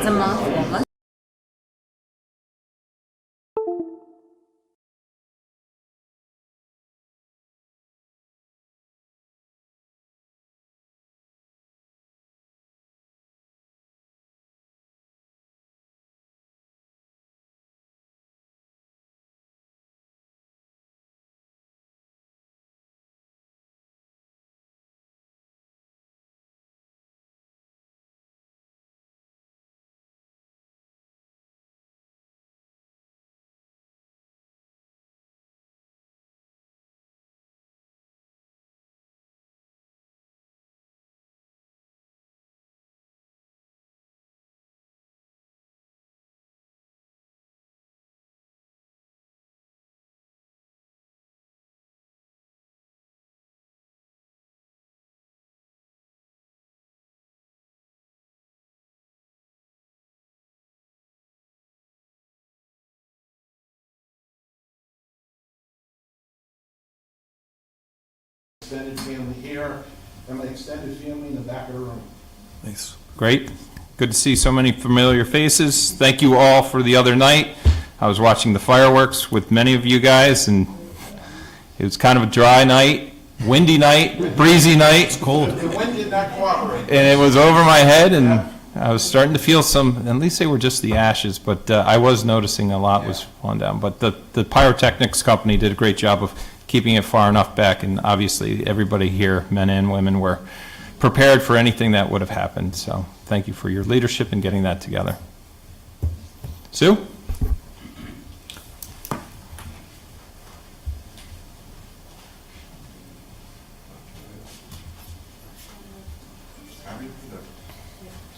a month. Extended family here, and my extended family in the back of the room. Nice. Great. Good to see so many familiar faces. Thank you all for the other night. I was watching the fireworks with many of you guys, and it was kind of a dry night, windy night, breezy night. It's cold. The wind did not cooperate. And it was over my head, and I was starting to feel some, at least they were just the ashes, but I was noticing a lot was falling down. But the pyrotechnics company did a great job of keeping it far enough back, and obviously everybody here, men and women, were prepared for anything that would have happened. So thank you for your leadership in getting that together. Sue?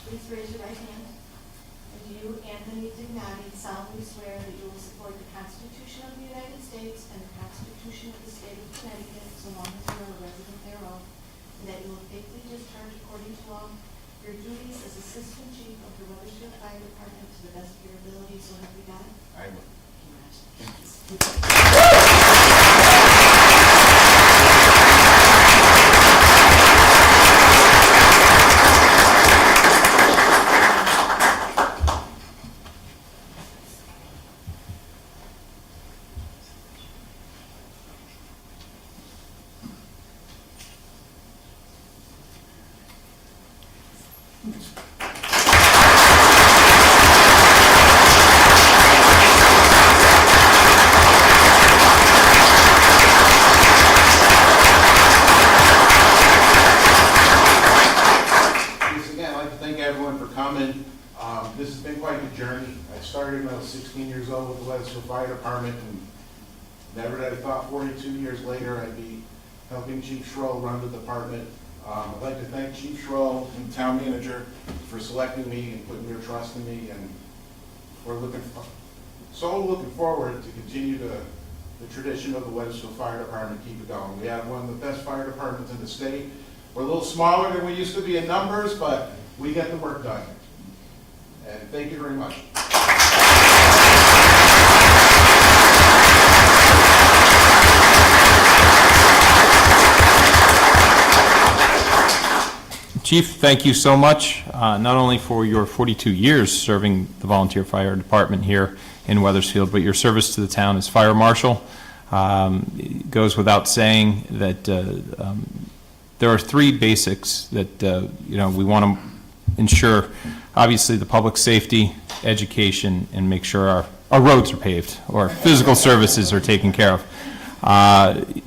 Please raise your right hand. And you, Anthony Dignoti, solemnly swear that you will support the Constitution of the United States and the Constitution of the State of Connecticut so long as you are a resident thereof, and that you will faithfully discharge according to law your duties as Assistant Chief of the Wethersfield Fire Department to the best of your ability, so help you God? I will. This has been quite a journey. I started when I was 16 years old with the Wethersfield Fire Department, and never did I thought 42 years later I'd be helping Chief Schroll run the department. I'd like to thank Chief Schroll and Town Manager for selecting me and putting their trust in me, and we're looking forward to continue the tradition of the Wethersfield Fire Department, keep it going. We have one of the best fire departments in the state. We're a little smaller than we used to be in numbers, but we get the work done. And thank you very much. Chief, thank you so much, not only for your 42 years serving the volunteer fire department here in Wethersfield, but your service to the town as fire marshal. It goes without saying that there are three basics that we want to ensure. Obviously, the public safety, education, and make sure our roads are paved or physical services are taken care of.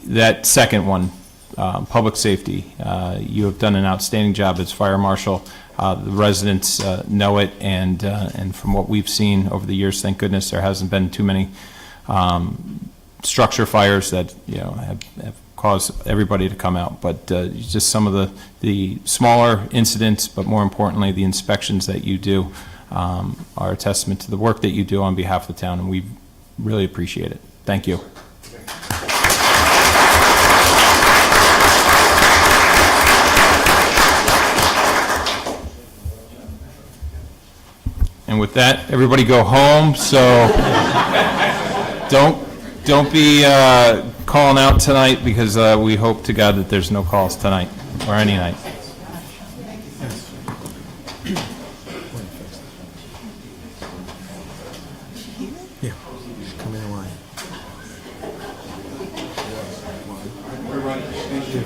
That second one, public safety, you have done an outstanding job as fire marshal. The residents know it, and from what we've seen over the years, thank goodness there hasn't been too many structure fires that have caused everybody to come out. But just some of the smaller incidents, but more importantly, the inspections that you do are a testament to the work that you do on behalf of the town, and we really appreciate it. Thank you. And with that, everybody go home. So don't be calling out tonight, because we hope to God that there's no calls tonight or any night. I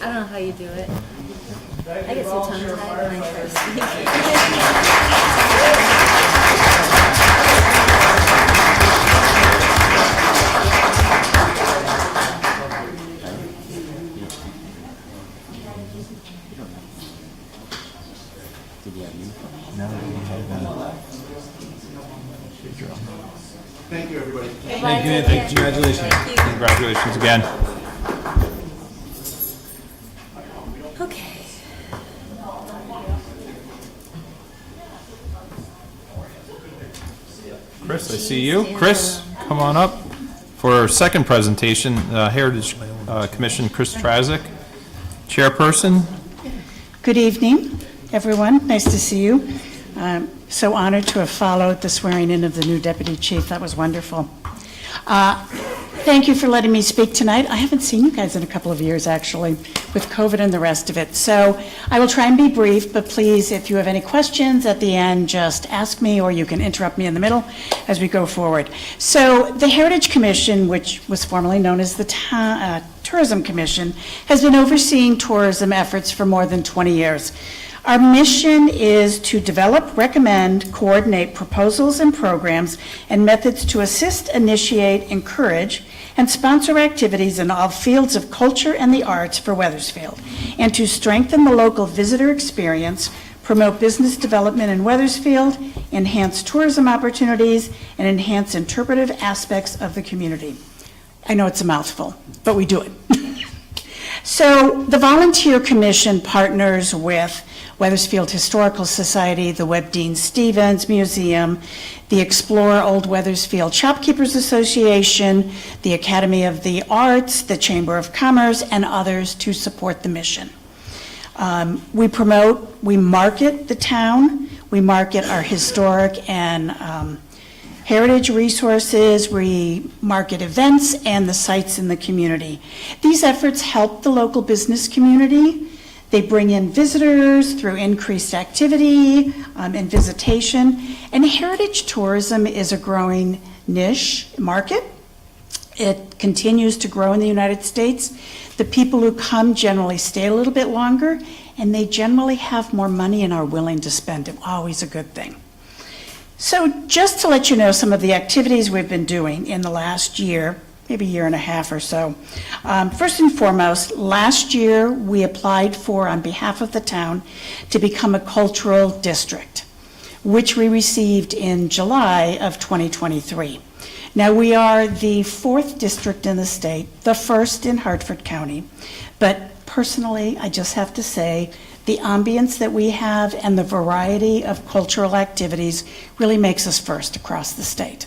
don't know how you do it. I get so tongue-tied when I try to Thank you, everybody. Thank you, Anthony. Congratulations. Congratulations again. Okay. Chris, I see you. Chris, come on up for our second presentation. Heritage Commission, Chris Traczyk, Chairperson. Good evening, everyone. Nice to see you. So honored to have followed the swearing in of the new deputy chief. That was wonderful. Thank you for letting me speak tonight. I haven't seen you guys in a couple of years, actually, with COVID and the rest of it. So I will try and be brief, but please, if you have any questions at the end, just ask me, or you can interrupt me in the middle as we go forward. So the Heritage Commission, which was formerly known as the Tourism Commission, has been overseeing tourism efforts for more than 20 years. Our mission is to develop, recommend, coordinate proposals and programs and methods to assist, initiate, encourage, and sponsor activities in all fields of culture and the arts for Wethersfield, and to strengthen the local visitor experience, promote business development in Wethersfield, enhance tourism opportunities, and enhance interpretive aspects of the community. I know it's a mouthful, but we do it. So the Volunteer Commission partners with Wethersfield Historical Society, the Webb Deane Stevens Museum, the Explore Old Wethersfield Shopkeepers Association, the Academy of the Arts, the Chamber of Commerce, and others to support the mission. We promote, we market the town, we market our historic and heritage resources, we market events and the sites in the community. These efforts help the local business community. They bring in visitors through increased activity and visitation. And heritage tourism is a growing niche market. It continues to grow in the United States. The people who come generally stay a little bit longer, and they generally have more money and are willing to spend it. Always a good thing. So just to let you know some of the activities we've been doing in the last year, maybe year and a half or so. First and foremost, last year we applied for, on behalf of the town, to become a cultural district, which we received in July of 2023. Now we are the 4th district in the state, the 1st in Hartford County, but personally, I just have to say, the ambience that we have and the variety of cultural activities really makes us first across the state.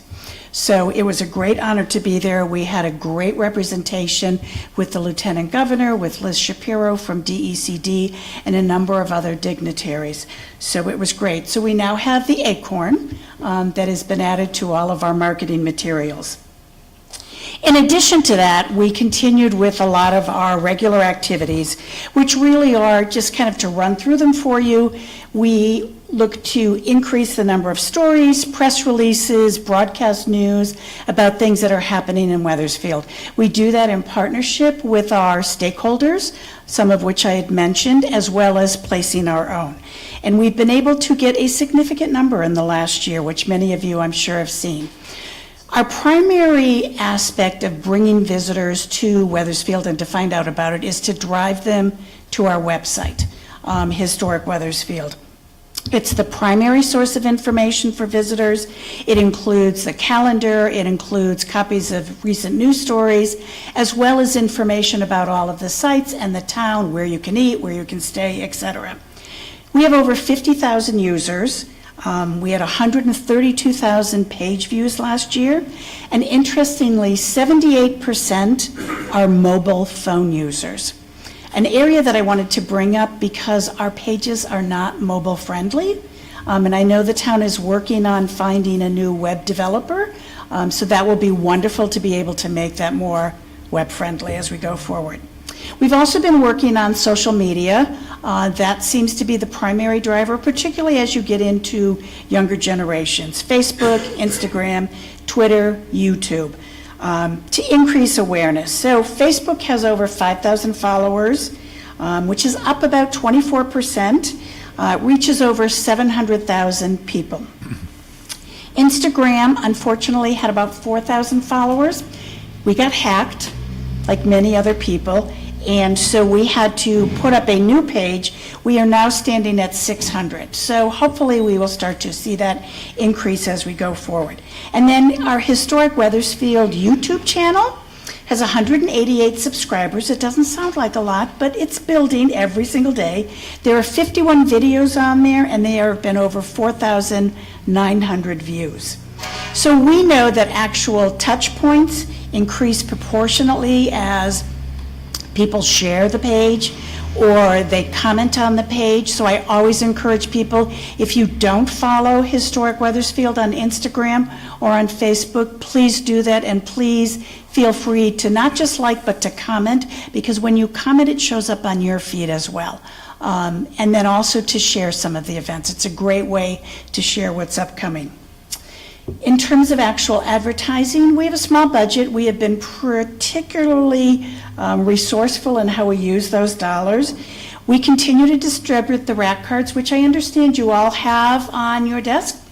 So it was a great honor to be there. We had a great representation with the Lieutenant Governor, with Liz Shapiro from DECD, and a number of other dignitaries. So it was great. So we now have the acorn that has been added to all of our marketing materials. In addition to that, we continued with a lot of our regular activities, which really are, just kind of to run through them for you, we look to increase the number of stories, press releases, broadcast news about things that are happening in Wethersfield. We do that in partnership with our stakeholders, some of which I had mentioned, as well as placing our own. And we've been able to get a significant number in the last year, which many of you I'm sure have seen. Our primary aspect of bringing visitors to Wethersfield and to find out about it is to drive them to our website, Historic Wethersfield. It's the primary source of information for visitors. It includes the calendar, it includes copies of recent news stories, as well as information about all of the sites and the town, where you can eat, where you can stay, etc. We have over 50,000 users. We had 132,000 page views last year, and interestingly, 78% are mobile phone users. An area that I wanted to bring up because our pages are not mobile friendly, and I know the town is working on finding a new web developer, so that will be wonderful to be able to make that more web friendly as we go forward. We've also been working on social media. That seems to be the primary driver, particularly as you get into younger generations. Facebook, Instagram, Twitter, YouTube. To increase awareness. So Facebook has over 5,000 followers, which is up about 24%. It reaches over 700,000 people. Instagram, unfortunately, had about 4,000 followers. We got hacked, like many other people, and so we had to put up a new page. We are now standing at 600. So hopefully we will start to see that increase as we go forward. And then our historic Wethersfield YouTube channel has 188 subscribers. It doesn't sound like a lot, but it's building every single day. There are 51 videos on there, and there have been over 4,900 views. So we know that actual touch points increase proportionately as people share the page or they comment on the page. So I always encourage people, if you don't follow Historic Wethersfield on Instagram or on Facebook, please do that, and please feel free to not just like, but to comment, because when you comment, it shows up on your feed as well. And then also to share some of the events. It's a great way to share what's upcoming. In terms of actual advertising, we have a small budget. We have been particularly resourceful in how we use those dollars. We continue to distribute the rack cards, which I understand you all have on your desk.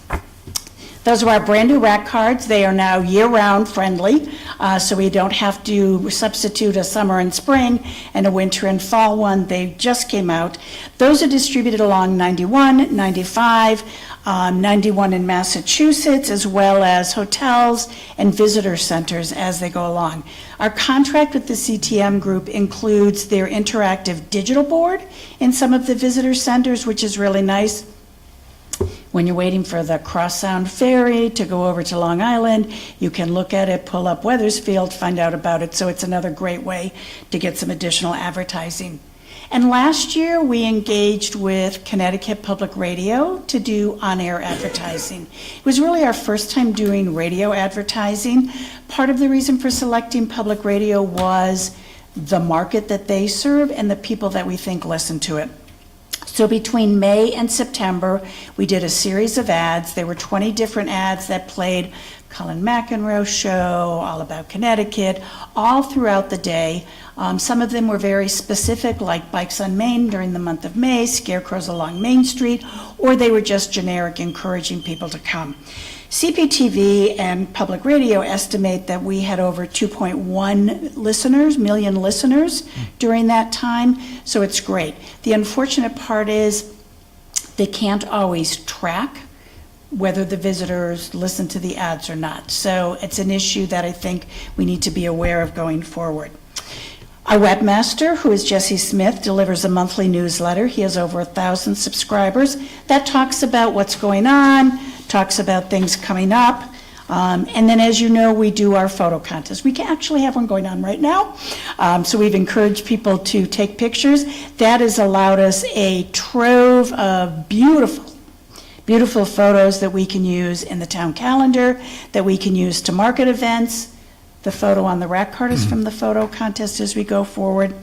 Those are our brand new rack cards. They are now year-round friendly, so we don't have to substitute a summer and spring and a winter and fall one. They just came out. Those are distributed along 91, 95, 91 in Massachusetts, as well as hotels and visitor centers as they go along. Our contract with the CTM group includes their interactive digital board in some of the visitor centers, which is really nice. When you're waiting for the Cross Sound Ferry to go over to Long Island, you can look at it, pull up Wethersfield, find out about it. So it's another great way to get some additional advertising. And last year, we engaged with Connecticut Public Radio to do on-air advertising. It was really our first time doing radio advertising. Part of the reason for selecting public radio was the market that they serve and the people that we think listen to it. So between May and September, we did a series of ads. There were 20 different ads that played Colin McEnroe Show, All About Connecticut, all throughout the day. Some of them were very specific, like Bikes on Main during the month of May, Scarecrows Along Main Street, or they were just generic, encouraging people to come. CPTV and public radio estimate that we had over 2.1 million listeners during that time, so it's great. The unfortunate part is they can't always track whether the visitors listen to the ads or not. So it's an issue that I think we need to be aware of going forward. Our webmaster, who is Jesse Smith, delivers a monthly newsletter. He has over 1,000 subscribers. That talks about what's going on, talks about things coming up. And then, as you know, we do our photo contest. We can actually have one going on right now. So we've encouraged people to take pictures. That has allowed us a trove of beautiful photos that we can use in the town calendar, that we can use to market events. The photo on the rack card is from the photo contest as we go forward.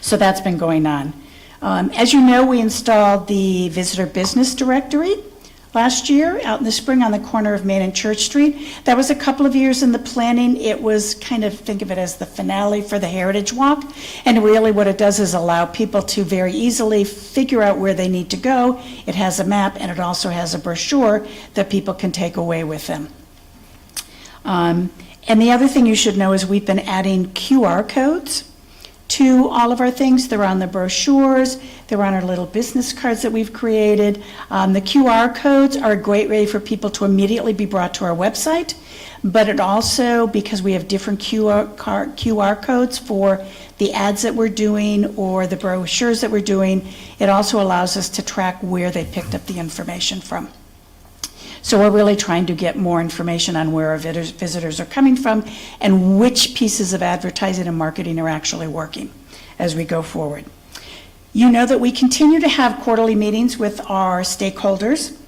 So that's been going on. As you know, we installed the visitor business directory last year out in the spring on the corner of Main and Church Street. That was a couple of years in the planning. It was kind of, think of it as the finale for the Heritage Walk. And really what it does is allow people to very easily figure out where they need to go. It has a map, and it also has a brochure that people can take away with them. And the other thing you should know is we've been adding QR codes to all of our things. They're on the brochures, they're on our little business cards that we've created. The QR codes are a great way for people to immediately be brought to our website, but it also, because we have different QR codes for the ads that we're doing or the brochures that we're doing, it also allows us to track where they picked up the information from. So we're really trying to get more information on where our visitors are coming from and which pieces of advertising and marketing are actually working as we go forward. You know that we continue to have quarterly meetings with our stakeholders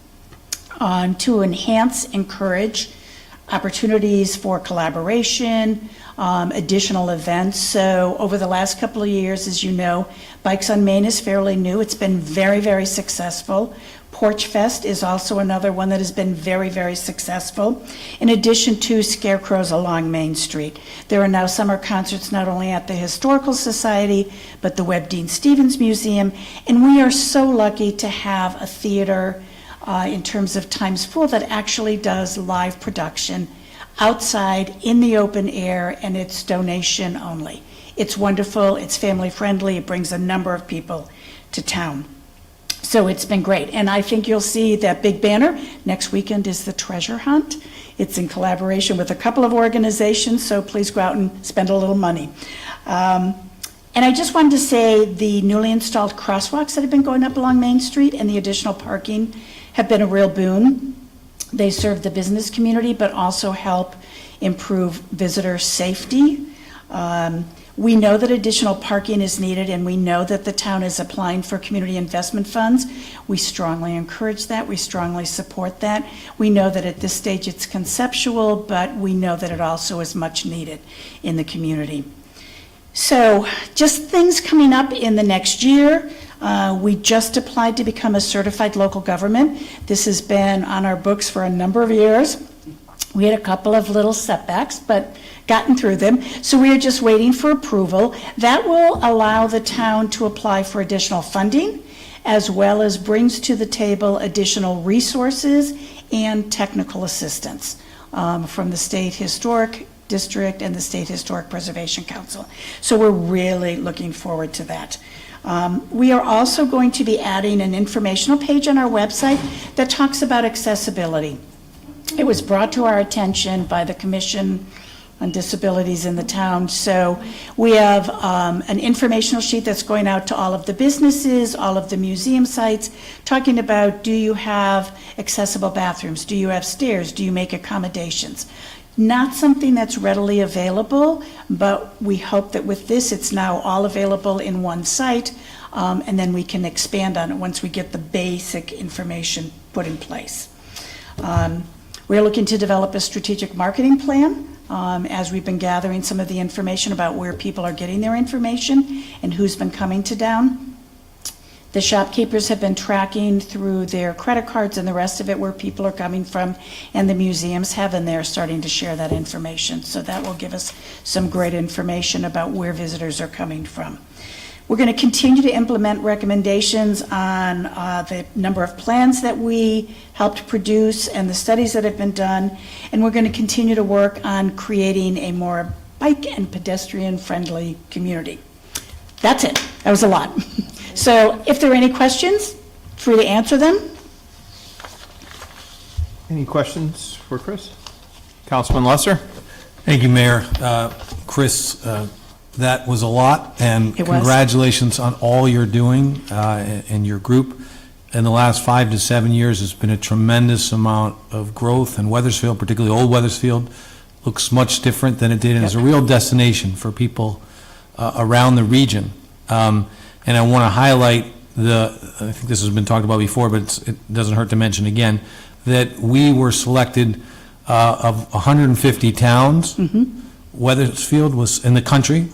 to enhance, encourage opportunities for collaboration, additional events. So over the last couple of years, as you know, Bikes on Main is fairly new. It's been very, very successful. Porch Fest is also another one that has been very, very successful, in addition to scarecrows along Main Street. There are now summer concerts not only at the Historical Society, but the Webb Deane Stevens Museum, and we are so lucky to have a theater in terms of Times Pool that actually does live production outside in the open air, and it's donation only. It's wonderful, it's family friendly, it brings a number of people to town. So it's been great, and I think you'll see that big banner. Next weekend is the treasure hunt. It's in collaboration with a couple of organizations, so please go out and spend a little money. And I just wanted to say the newly installed crosswalks that have been going up along Main Street and the additional parking have been a real boon. They serve the business community, but also help improve visitor safety. We know that additional parking is needed, and we know that the town is applying for community investment funds. We strongly encourage that. We strongly support that. We know that at this stage it's conceptual, but we know that it also is much needed in the community. So just things coming up in the next year. We just applied to become a certified local government. This has been on our books for a number of years. We had a couple of little setbacks, but gotten through them. So we are just waiting for approval. That will allow the town to apply for additional funding, as well as brings to the table additional resources and technical assistance from the State Historic District and the State Historic Preservation Council. So we're really looking forward to that. We are also going to be adding an informational page on our website that talks about accessibility. It was brought to our attention by the Commission on Disabilities in the town. So we have an informational sheet that's going out to all of the businesses, all of the museum sites, talking about, do you have accessible bathrooms? Do you have stairs? Do you make accommodations? Not something that's readily available, but we hope that with this, it's now all available in one site, and then we can expand on it once we get the basic information put in place. We're looking to develop a strategic marketing plan as we've been gathering some of the information about where people are getting their information and who's been coming to town. The shopkeepers have been tracking through their credit cards and the rest of it where people are coming from, and the museums have, and they're starting to share that information. So that will give us some great information about where visitors are coming from. We're going to continue to implement recommendations on the number of plans that we helped produce and the studies that have been done, and we're going to continue to work on creating a more bike and pedestrian friendly community. That's it. That was a lot. So if there are any questions, free to answer them. Any questions for Chris? Councilman Lesser? Thank you, Mayor. Chris, that was a lot, and congratulations on all you're doing and your group. In the last 5 to 7 years, there's been a tremendous amount of growth, and Wethersfield, particularly Old Wethersfield, looks much different than it did, and it's a real destination for people around the region. And I want to highlight I think this has been talked about before, but it doesn't hurt to mention again, that we were selected of 150 towns. Wethersfield was, in the country,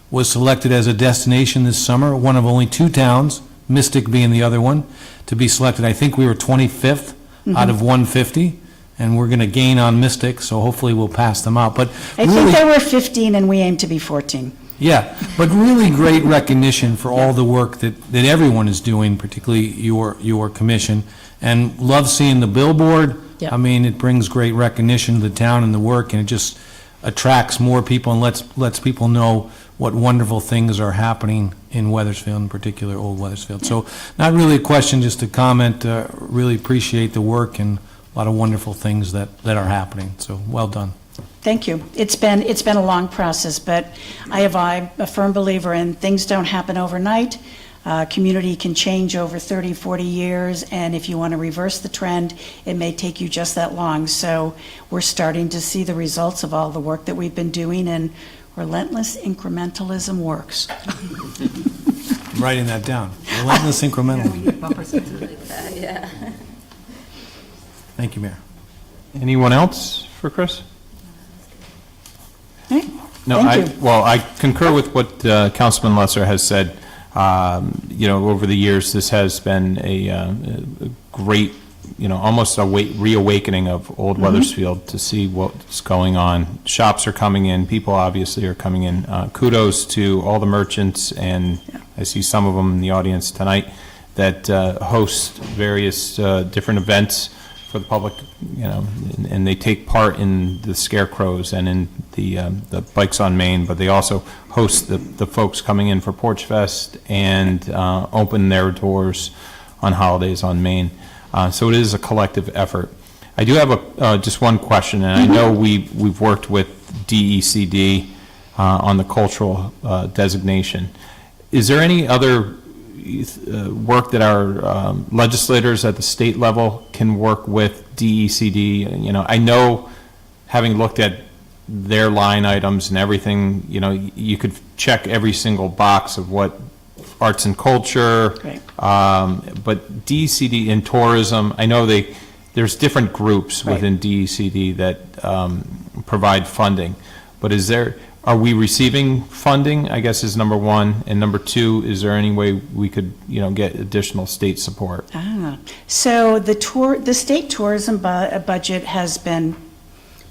was selected as a destination this summer, one of only 2 towns, Mystic being the other one, to be selected. I think we were 25th out of 150, and we're going to gain on Mystic, so hopefully we'll pass them out. But I think there were 15, and we aim to be 14. Yeah, but really great recognition for all the work that everyone is doing, particularly your commission, and love seeing the billboard. Yep. I mean, it brings great recognition to the town and the work, and it just attracts more people and lets people know what wonderful things are happening in Wethersfield, in particular Old Wethersfield. So not really a question, just a comment. Really appreciate the work and a lot of wonderful things that are happening. So well done. Thank you. It's been a long process, but I'm a firm believer in things don't happen overnight. Community can change over 30, 40 years, and if you want to reverse the trend, it may take you just that long. So we're starting to see the results of all the work that we've been doing, and relentless incrementalism works. I'm writing that down. Relentless incremental. Yeah. Thank you, Mayor. Anyone else for Chris? Okay. No, Thank you. well, I concur with what Councilman Lesser has said. Over the years, this has been a great, almost a reawakening of Old Wethersfield to see what's going on. Shops are coming in, people obviously are coming in. Kudos to all the merchants, and I see some of them in the audience tonight that host various different events for the public, and they take part in the scarecrows and in the Bikes on Main, but they also host the folks coming in for Porch Fest and open their doors on holidays on Main. So it is a collective effort. I do have just one question, and I know we've worked with DECD on the cultural designation. Is there any other work that our legislators at the state level can work with DECD? I know, having looked at their line items and everything, you could check every single box of what arts and culture, Right. But DECD and tourism, I know there's different groups within DECD that provide funding, but are we receiving funding, I guess, is number one, and number two, is there any way we could, get additional state support? So the state tourism budget has been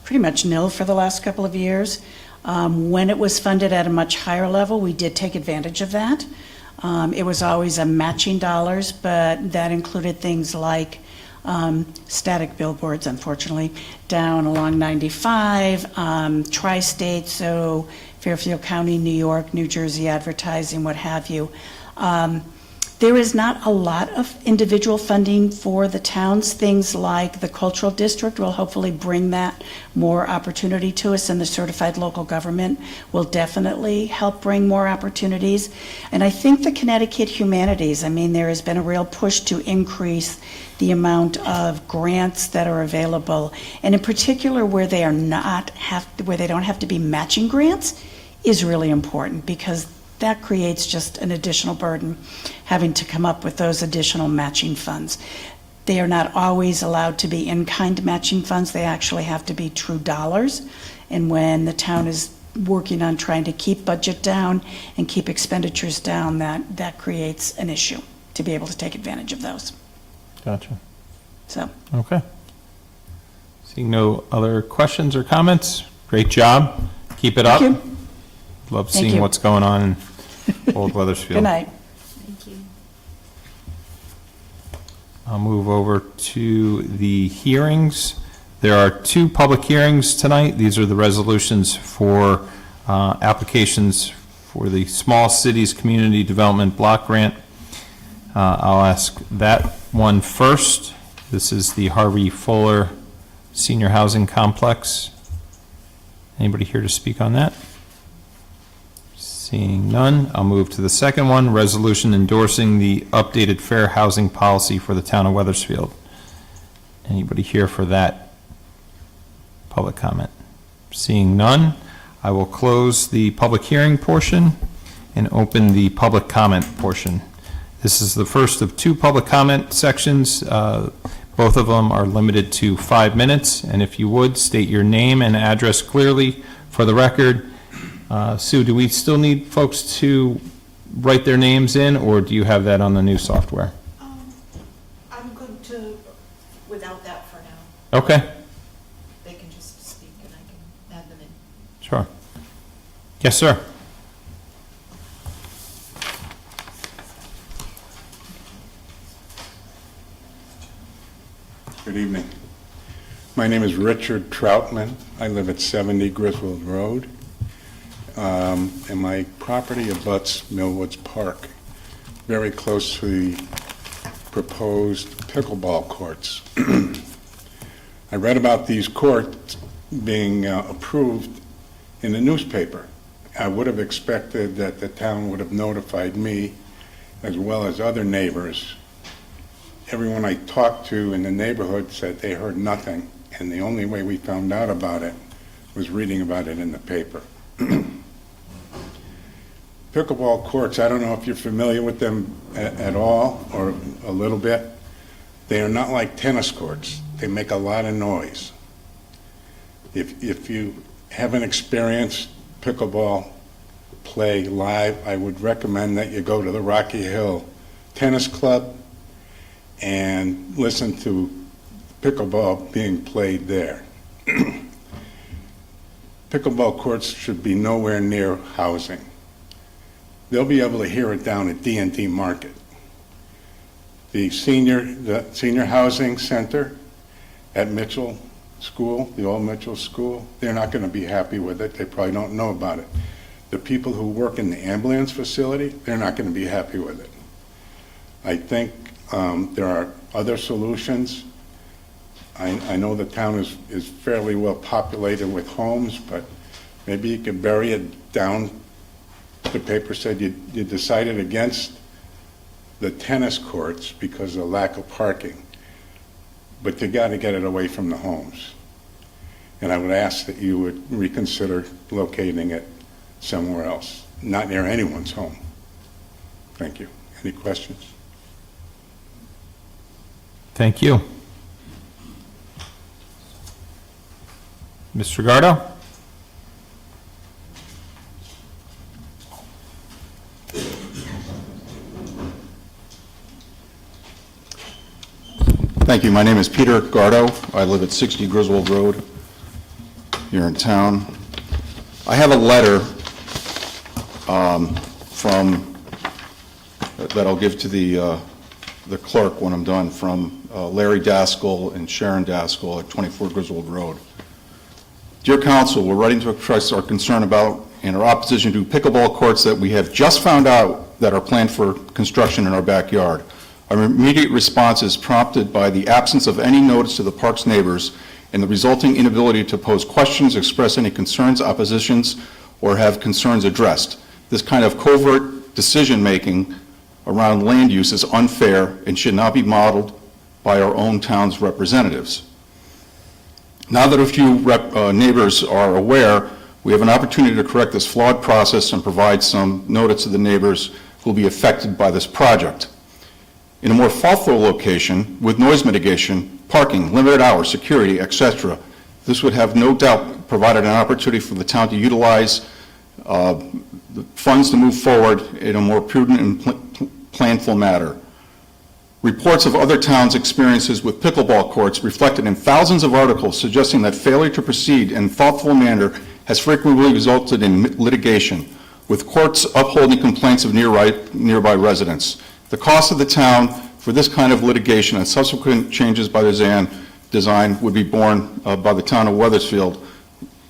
pretty much nil for the last couple of years. When it was funded at a much higher level, we did take advantage of that. It was always a matching dollars, but that included things like static billboards, unfortunately, down along 95, tri-state, so Fairfield County, New York, New Jersey advertising, what have you. There is not a lot of individual funding for the towns. Things like the cultural district will hopefully bring that more opportunity to us, and the certified local government will definitely help bring more opportunities. And I think the Connecticut Humanities, there has been a real push to increase the amount of grants that are available, and in particular where they don't have to be matching grants is really important, because that creates just an additional burden, having to come up with those additional matching funds. They are not always allowed to be in-kind matching funds. They actually have to be true dollars. And when the town is working on trying to keep budget down and keep expenditures down, that creates an issue to be able to take advantage of those. Gotcha. So. Okay. Seeing no other questions or comments, great job. Keep it up. Thank you. Love Thank seeing you. what's going on in Old Wethersfield. Good night. Thank you. I'll move over to the hearings. There are two public hearings tonight. These are the resolutions for applications for the Small Cities Community Development Block Grant. I'll ask that one first. This is the Harvey Fuller Senior Housing Complex. Anybody here to speak on that? Seeing none, I'll move to the second one, resolution endorsing the updated fair housing policy for the town of Wethersfield. Anybody here for that public comment? Seeing none, I will close the public hearing portion and open the public comment portion. This is the first of two public comment sections. Both of them are limited to 5 minutes, and if you would, state your name and address clearly for the record. Sue, do we still need folks to write their names in, or do you have that on the new software? I'm good to, without that for now. Okay, They can just speak and I can add them in. sure. Yes, sir. Good evening. My name is Richard Troutman. I live at 70 Griswold Road. and my property abuts Millwoods Park, very close to the proposed pickleball courts. I read about these courts being approved in the newspaper. I would have expected that the town would have notified me, as well as other neighbors. Everyone I talked to in the neighborhood said they heard nothing, and the only way we found out about it was reading about it in the paper. Pickleball courts, I don't know if you're familiar with them at all, or a little bit. They are not like tennis courts. They make a lot of noise. If you haven't experienced pickleball play live, I would recommend that you go to the Rocky Hill Tennis Club and listen to pickleball being played there. Pickleball courts should be nowhere near housing. They'll be able to hear it down at D&D Market. The senior housing center at Mitchell School, the old Mitchell School, they're not going to be happy with it. They probably don't know about it. The people who work in the ambulance facility, they're not going to be happy with it. I think there are other solutions. I know the town is fairly well populated with homes, but maybe you could bury it down. The paper said you decided against the tennis courts because of lack of parking, but you got to get it away from the homes. And I would ask that you would reconsider locating it somewhere else, not near anyone's home. Thank you. Any questions? Thank you. Mr. Gardo? Thank you. My name is Peter Gardo. I live at 60 Griswold Road here in town. I have a letter that I'll give to the clerk when I'm done, from Larry Daskell and Sharon Daskell at 24 Griswold Road. Dear Council, we're writing to express our concern about and our opposition to pickleball courts that we have just found out that are planned for construction in our backyard. Our immediate response is prompted by the absence of any notice to the park's neighbors and the resulting inability to pose questions, express any concerns, oppositions, or have concerns addressed. This kind of covert decision-making around land use is unfair and should not be modeled by our own town's representatives. Now that a few neighbors are aware, we have an opportunity to correct this flawed process and provide some notice to the neighbors who will be affected by this project. In a more thoughtful location, with noise mitigation, parking, limited hours, security, etc., this would have no doubt provided an opportunity for the town to utilize the funds to move forward in a more prudent and planful manner. Reports of other towns' experiences with pickleball courts reflected in thousands of articles suggesting that failure to proceed in a thoughtful manner has frequently resulted in litigation, with courts upholding complaints of nearby residents. The cost of the town for this kind of litigation and subsequent changes by the design would be borne by the town of Wethersfield,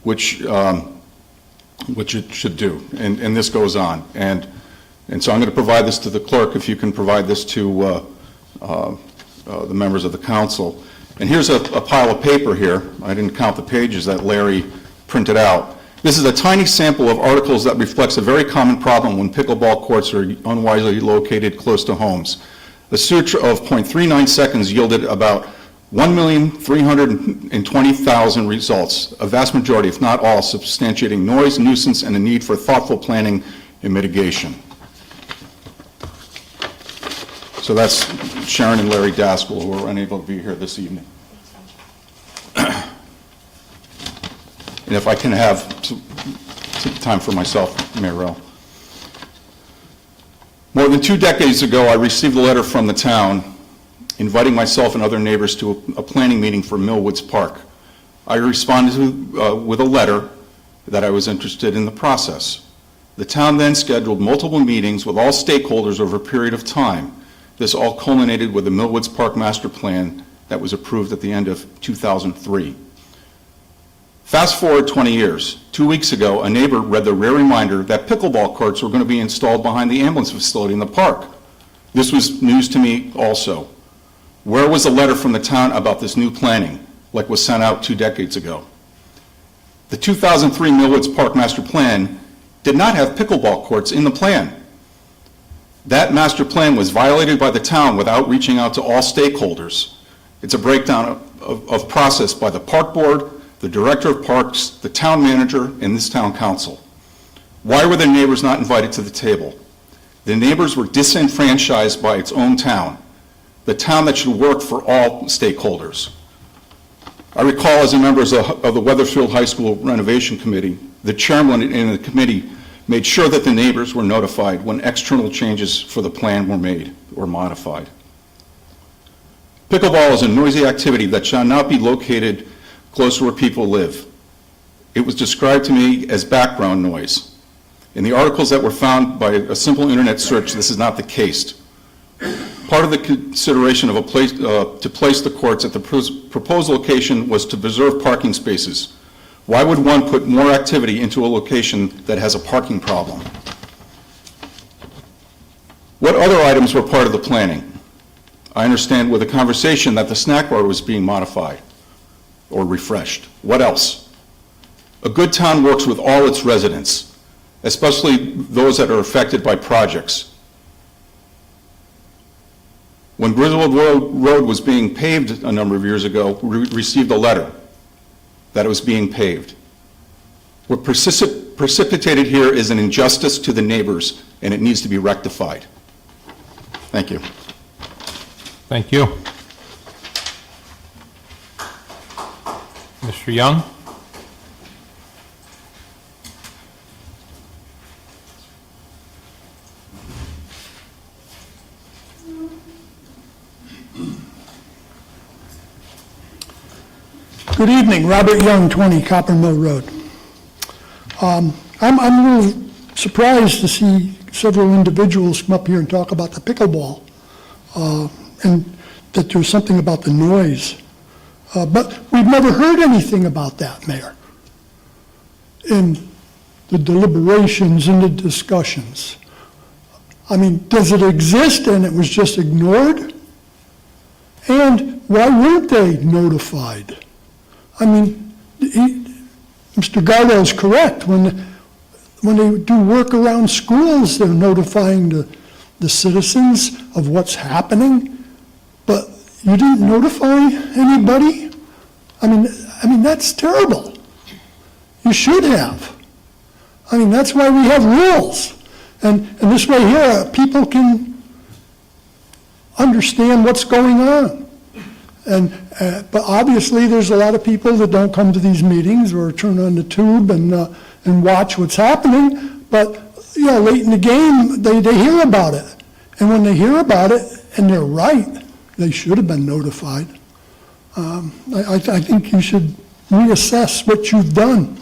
which it should do, and this goes on. And so I'm going to provide this to the clerk, if you can provide this to the members of the council. And here's a pile of paper here. I didn't count the pages that Larry printed out. This is a tiny sample of articles that reflects a very common problem when pickleball courts are unwisely located close to homes. The search of 0.39 seconds yielded about 1,320,000 results, a vast majority, if not all, substantiating noise, nuisance, and the need for thoughtful planning and mitigation. So that's Sharon and Larry Daskell, who are unable to be here this evening. And if I can have some time for myself, Mayorel. More than 2 decades ago, I received a letter from the town inviting myself and other neighbors to a planning meeting for Millwoods Park. I responded with a letter that I was interested in the process. The town then scheduled multiple meetings with all stakeholders over a period of time. This all culminated with the Millwoods Park Master Plan that was approved at the end of 2003. Fast forward 20 years. 2 weeks ago, a neighbor read the rare reminder that pickleball courts were going to be installed behind the ambulance facility in the park. This was news to me also. Where was the letter from the town about this new planning, like was sent out 2 decades ago? The 2003 Millwoods Park Master Plan did not have pickleball courts in the plan. That master plan was violated by the town without reaching out to all stakeholders. It's a breakdown of process by the park board, the director of parks, the town manager, and this town council. Why were the neighbors not invited to the table? The neighbors were disenfranchised by its own town, the town that should work for all stakeholders. I recall as a member of the Wethersfield High School Renovation Committee, the chairman and the committee made sure that the neighbors were notified when external changes for the plan were made or modified. Pickleball is a noisy activity that shall not be located close to where people live. It was described to me as background noise. In the articles that were found by a simple internet search, this is not the case. Part of the consideration of to place the courts at the proposed location was to preserve parking spaces. Why would one put more activity into a location that has a parking problem? What other items were part of the planning? I understand with a conversation that the snack bar was being modified or refreshed. What else? A good town works with all its residents, especially those that are affected by projects. When Griswold Road was being paved a number of years ago, we received a letter that it was being paved. What precipitated here is an injustice to the neighbors, and it needs to be rectified. Thank you. Thank you. Mr. Young? Good evening, Robert Young, 20 Copper Mill Road. I'm a little surprised to see several individuals come up here and talk about the pickleball, and that there's something about the noise. But we've never heard anything about that, Mayor, in the deliberations and the discussions. I mean, does it exist and it was just ignored? And why weren't they notified? I mean, Mr. Gardo is correct. When they do work around schools, they're notifying the citizens of what's happening, but you didn't notify anybody? I mean, that's terrible. You should have. I mean, that's why we have rules. And this way here, people can understand what's going on. But obviously, there's a lot of people that don't come to these meetings or turn on the tube and watch what's happening. But late in the game, they hear about it. And when they hear about it, and they're right, they should have been notified. I think you should reassess what you've done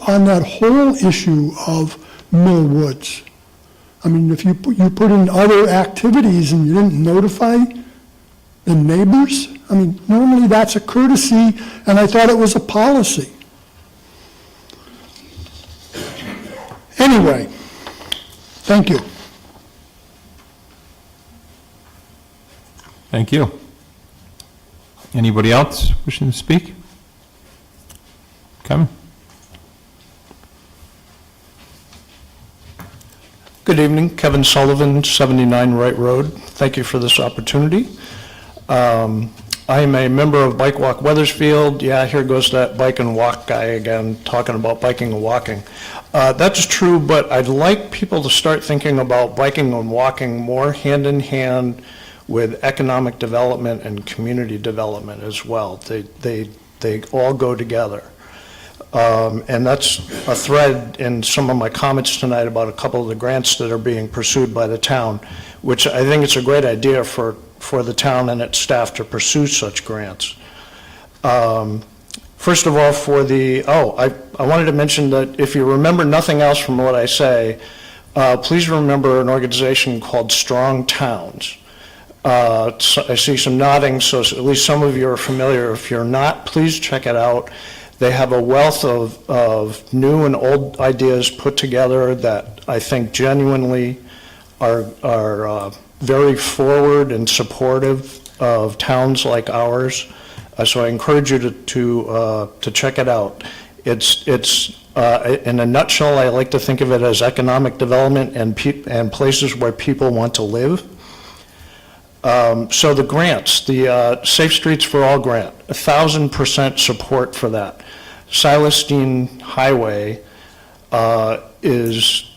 on that whole issue of Millwoods. I mean, if you put in other activities and you didn't notify the neighbors, I mean, normally that's a courtesy, and I thought it was a policy. Anyway, thank you. Thank you. Anybody else wishing to speak? Come. Good evening, Kevin Sullivan, 79 Wright Road. Thank you for this opportunity. I am a member of Bike Walk Wethersfield. Yeah, here goes that bike and walk guy again, talking about biking and walking. That's true, but I'd like people to start thinking about biking and walking more hand in hand with economic development and community development as well. They all go together. And that's a thread in some of my comments tonight about a couple of the grants that are being pursued by the town, which I think it's a great idea for the town and its staff to pursue such grants. First of all, I wanted to mention that if you remember nothing else from what I say, please remember an organization called Strong Towns. So I see some nodding, so at least some of you are familiar. If you're not, please check it out. They have a wealth of new and old ideas put together that I think genuinely are very forward and supportive of towns like ours. So I encourage you to check it out. It's in a nutshell, I like to think of it as economic development and places where people want to live. So the grants, the Safe Streets for All grant, 1,000% support for that. Silas Deane Highway is,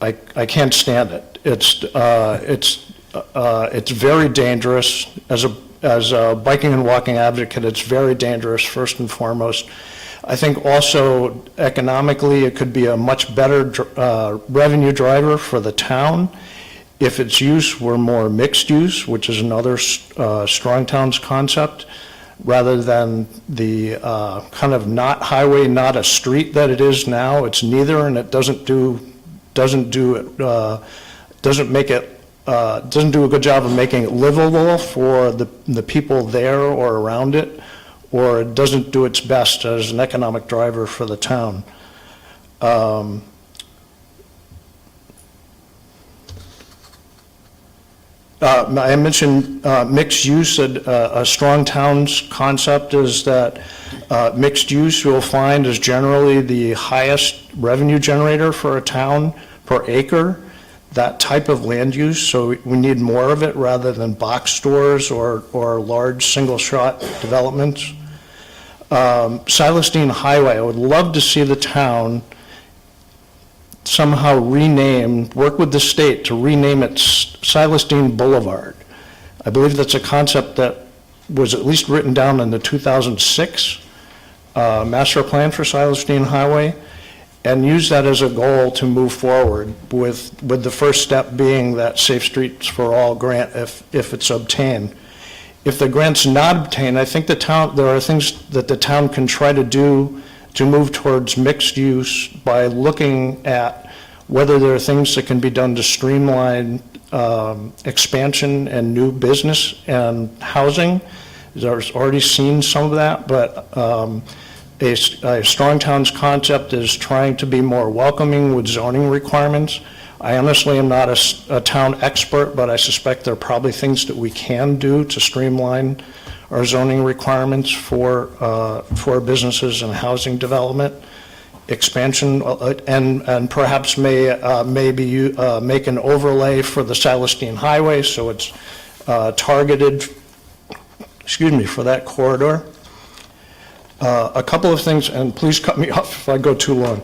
I can't stand it. It's very dangerous. As a biking and walking advocate, it's very dangerous first and foremost. I think also economically, it could be a much better revenue driver for the town if its use were more mixed use, which is another Strong Towns concept, rather than the kind of not highway, not a street that it is now. It's neither, and it doesn't do a good job of making it livable for the people there or around it, or it doesn't do its best as an economic driver for the town. I mentioned mixed use. A Strong Towns concept is that mixed use you'll find is generally the highest revenue generator for a town per acre, that type of land use. So we need more of it rather than box stores or large single-shot developments. Silas Deane Highway, I would love to see the town somehow work with the state to rename it Silas Deane Boulevard. I believe that's a concept that was at least written down in the 2006 master plan for Silas Deane Highway, and use that as a goal to move forward with the first step being that Safe Streets for All grant if it's obtained. If the grant's not obtained, I think there are things that the town can try to do to move towards mixed use by looking at whether there are things that can be done to streamline expansion and new business and housing. There's already seen some of that, but a Strong Towns concept is trying to be more welcoming with zoning requirements. I honestly am not a town expert, but I suspect there are probably things that we can do to streamline our zoning requirements for businesses and housing development, expansion, and perhaps maybe make an overlay for the Silas Deane Highway so it's targeted, for that corridor. A couple of things, and please cut me off if I go too long.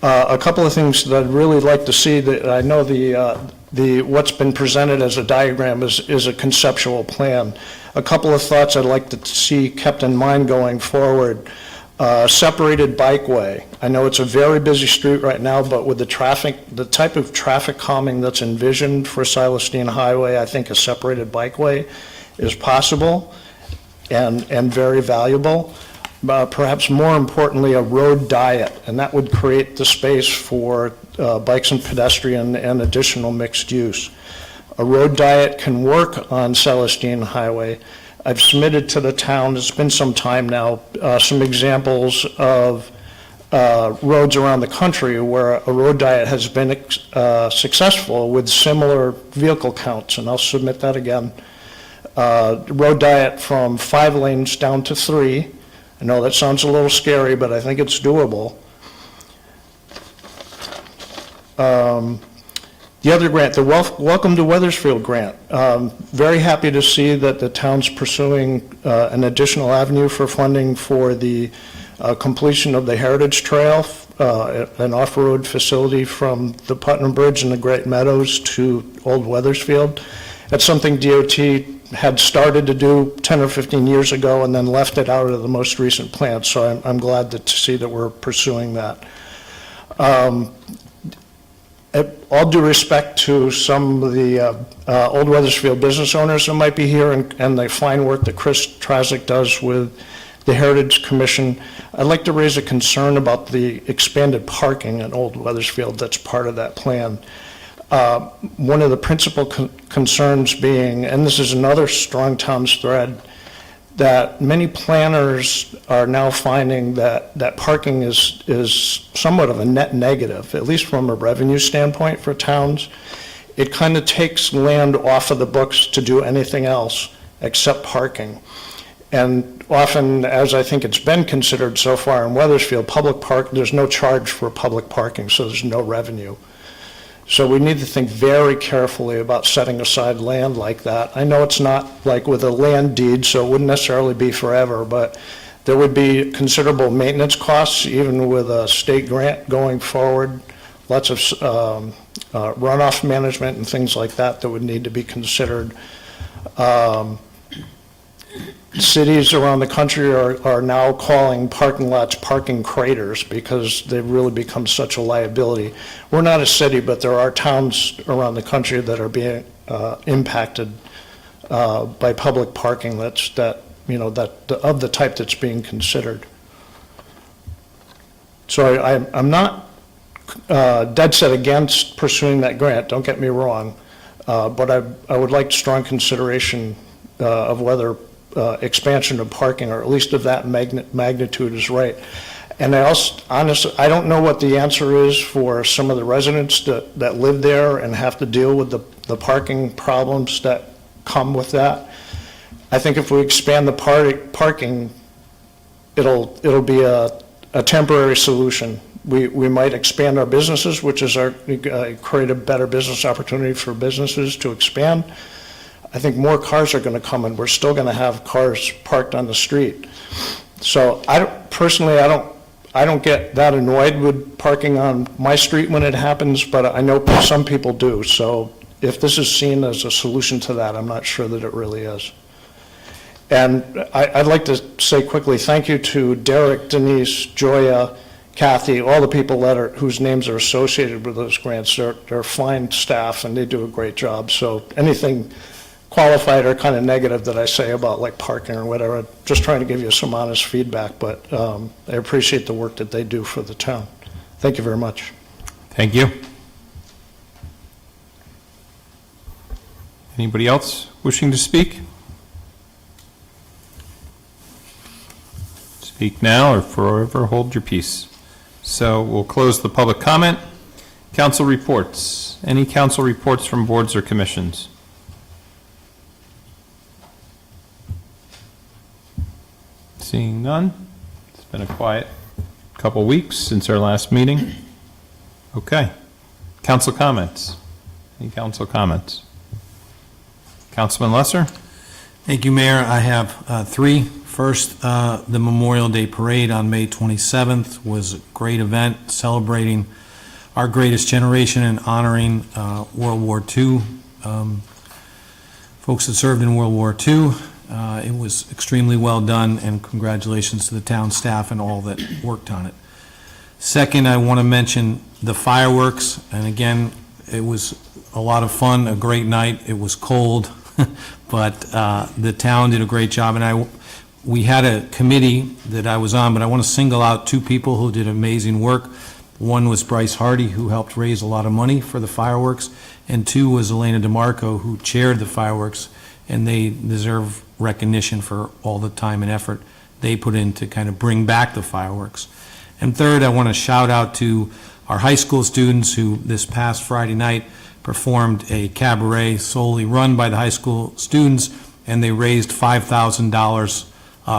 A couple of things that I'd really like to see, that I know what's been presented as a diagram is a conceptual plan. A couple of thoughts I'd like to see kept in mind going forward. Separated bikeway. I know it's a very busy street right now, but with the type of traffic calming that's envisioned for Silas Deane Highway, I think a separated bikeway is possible and very valuable. Perhaps more importantly, a road diet, and that would create the space for bikes and pedestrian and additional mixed use. A road diet can work on Silas Deane Highway. I've submitted to the town, it's been some time now, some examples of roads around the country where a road diet has been successful with similar vehicle counts, and I'll submit that again. Road diet from 5 lanes down to 3. I know that sounds a little scary, but I think it's doable. The other grant, the Welcome to Wethersfield grant. Very happy to see that the town's pursuing an additional avenue for funding for the completion of the Heritage Trail, an off-road facility from the Putnam Bridge and the Great Meadows to Old Wethersfield. That's something DOT had started to do 10 or 15 years ago and then left it out of the most recent plan, so I'm glad to see that we're pursuing that. All due respect to some of the Old Wethersfield business owners that might be here and the fine work that Chris Traczyk does with the Heritage Commission, I'd like to raise a concern about the expanded parking in Old Wethersfield that's part of that plan. One of the principal concerns being, and this is another Strong Towns thread, that many planners are now finding that parking is somewhat of a net negative, at least from a revenue standpoint for towns. It kind of takes land off of the books to do anything else except parking. And often, as I think it's been considered so far in Wethersfield, there's no charge for public parking, so there's no revenue. So we need to think very carefully about setting aside land like that. I know it's not like with a land deed, so it wouldn't necessarily be forever, but there would be considerable maintenance costs, even with a state grant going forward, lots of runoff management and things like that that would need to be considered. Cities around the country are now calling parking lots parking craters because they've really become such a liability. We're not a city, but there are towns around the country that are being impacted by public parking of the type that's being considered. So I'm not dead set against pursuing that grant, don't get me wrong, but I would like strong consideration of whether expansion of parking, or at least of that magnitude, is right. And honestly, I don't know what the answer is for some of the residents that live there and have to deal with the parking problems that come with that. I think if we expand the parking, it'll be a temporary solution. We might expand our businesses, which is create a better business opportunity for businesses to expand. I think more cars are going to come, and we're still going to have cars parked on the street. So I don't get that annoyed with parking on my street when it happens, but I know some people do. So if this is seen as a solution to that, I'm not sure that it really is. And I'd like to say quickly thank you to Derek, Denise, Joya, Kathy, all the people whose names are associated with those grants. They're fine staff, and they do a great job. So anything qualified or kind of negative that I say about like parking or whatever, just trying to give you some honest feedback, but I appreciate the work that they do for the town. Thank you very much. Thank you. Anybody else wishing to speak? Speak now or forever hold your peace. So we'll close the public comment. Council reports. Any council reports from boards or commissions? Seeing none. It's been a quiet couple weeks since our last meeting. Okay. Council comments. Any council comments? Councilman Lesser? Thank you, Mayor. I have three. First, the Memorial Day Parade on May 27th was a great event celebrating our greatest generation and honoring World War II, folks that served in World War II. It was extremely well done, and congratulations to the town staff and all that worked on it. Second, I want to mention the fireworks, and again, it was a lot of fun, a great night. It was cold, but the town did a great job, and we had a committee that I was on, but I want to single out two people who did amazing work. One was Bryce Hardy, who helped raise a lot of money for the fireworks, and two was Elena DeMarco, who chaired the fireworks, and they deserve recognition for all the time and effort they put in to kind of bring back the fireworks. And third, I want to shout out to our high school students who this past Friday night performed a cabaret solely run by the high school students, and they raised $5,000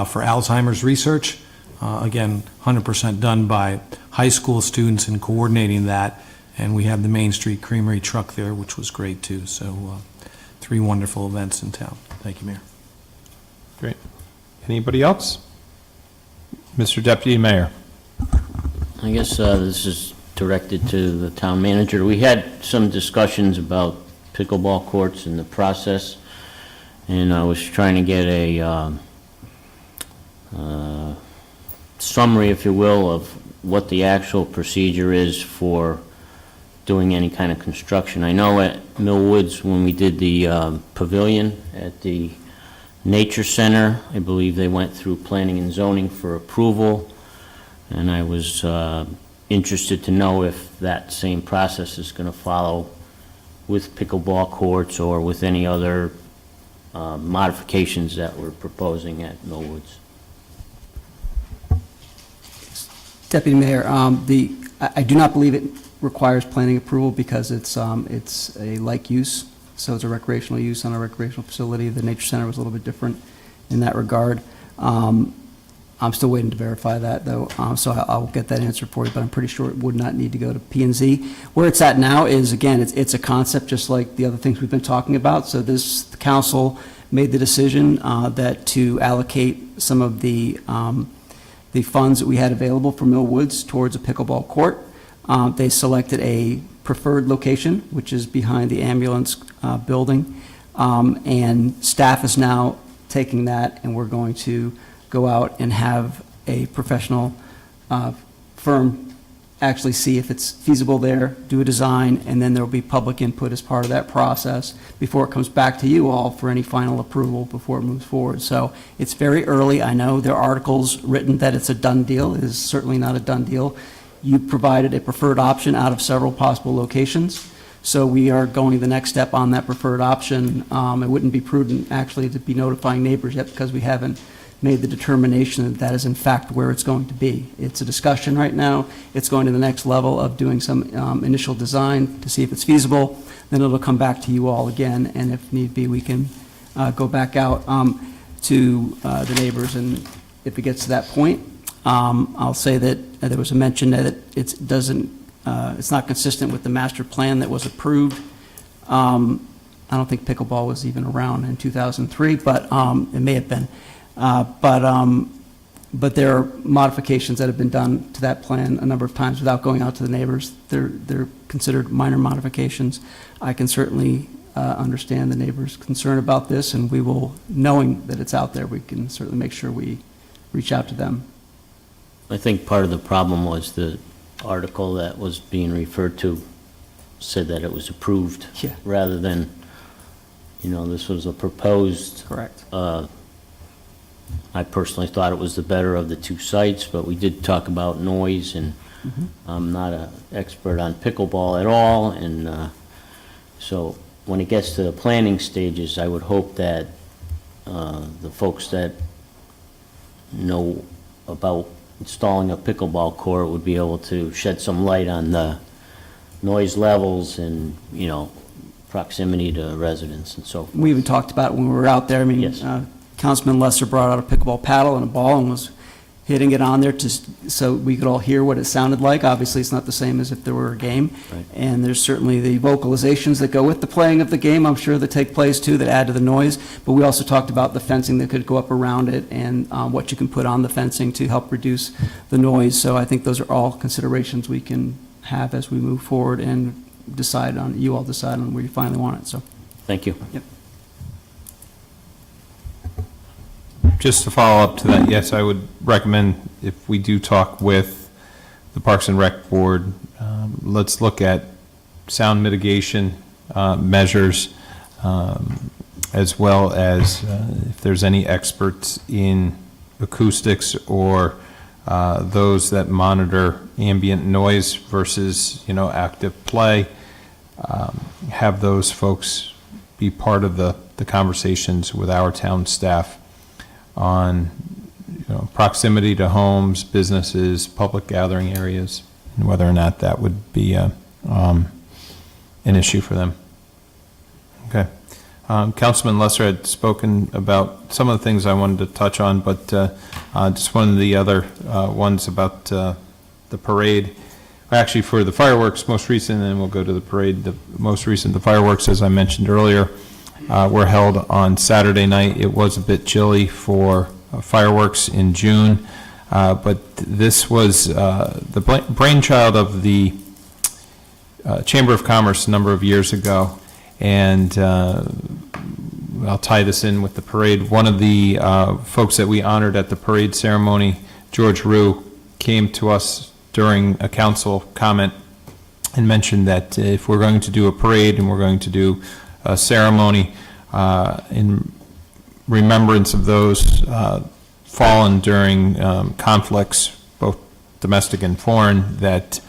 for Alzheimer's research. Again, 100% done by high school students in coordinating that, and we have the Main Street Creamery truck there, which was great too. So three wonderful events in town. Thank you, Mayor. Great. Anybody else? Mr. Deputy Mayor. I guess this is directed to the town manager. We had some discussions about pickleball courts and the process, and I was trying to get a summary, if you will, of what the actual procedure is for doing any kind of construction. I know at Mill Woods, when we did the pavilion at the Nature Center, I believe they went through planning and zoning for approval, and I was interested to know if that same process is going to follow with pickleball courts or with any other modifications that we're proposing at Millwoods. Deputy Mayor, I do not believe it requires planning approval because it's a like use, so it's a recreational use on a recreational facility. The Nature Center was a little bit different in that regard. I'm still waiting to verify that, though, so I'll get that answer for you, but I'm pretty sure it would not need to go to P&Z. Where it's at now is, again, it's a concept just like the other things we've been talking about. So the council made the decision that to allocate some of the funds that we had available for Mill Woods towards a pickleball court. They selected a preferred location, which is behind the ambulance building, and staff is now taking that, and we're going to go out and have a professional firm actually see if it's feasible there, do a design, and then there will be public input as part of that process before it comes back to you all for any final approval before it moves forward. So it's very early. I know there are articles written that it's a done deal. It is certainly not a done deal. You provided a preferred option out of several possible locations. So we are going the next step on that preferred option. It wouldn't be prudent actually to be notifying neighbors yet because we haven't made the determination that that is in fact where it's going to be. It's a discussion right now. It's going to the next level of doing some initial design to see if it's feasible. Then it'll come back to you all again, and if need be, we can go back out to the neighbors. And if it gets to that point, I'll say that there was a mention that it's not consistent with the master plan that was approved. I don't think pickleball was even around in 2003, but it may have been. But there are modifications that have been done to that plan a number of times without going out to the neighbors. They're considered minor modifications. I can certainly understand the neighbors' concern about this, and we will, knowing that it's out there, we can certainly make sure we reach out to them. I think part of the problem was the article that was being referred to said that it was approved. Yeah. Rather than, this was a proposed. Correct. I personally thought it was the better of the two sites, but we did talk about noise, and I'm not an expert on pickleball at all, and so when it gets to the planning stages, I would hope that the folks that know about installing a pickleball court would be able to shed some light on the noise levels and, proximity to residents and so forth. We even talked about it when we were out there. I mean, Yes. Councilman Lesser brought out a pickleball paddle and a ball and was hitting it on there so we could all hear what it sounded like. Obviously, it's not the same as if there were a game. Right. And there's certainly the vocalizations that go with the playing of the game, I'm sure, that take place too, that add to the noise. But we also talked about the fencing that could go up around it and what you can put on the fencing to help reduce the noise. So I think those are all considerations we can have as we move forward and you all decide on where you finally want it. So, Thank you. yep. Just to follow up to that, yes, I would recommend if we do talk with the Parks and Rec Board, let's look at sound mitigation measures, as well as if there's any experts in acoustics or those that monitor ambient noise versus, active play, have those folks be part of the conversations with our town staff on proximity to homes, businesses, public gathering areas, and whether or not that would be an issue for them. Okay. Councilman Lesser had spoken about some of the things I wanted to touch on, but just one of the other ones about the parade. Actually, for the fireworks, most recent, and then we'll go to the parade. The most recent, the fireworks, as I mentioned earlier, were held on Saturday night. It was a bit chilly for fireworks in June, but this was the brainchild of the Chamber of Commerce a number of years ago, and I'll tie this in with the parade. One of the folks that we honored at the parade ceremony, George Rue, came to us during a council comment and mentioned that if we're going to do a parade and we're going to do a ceremony in remembrance of those fallen during conflicts, both domestic and foreign, that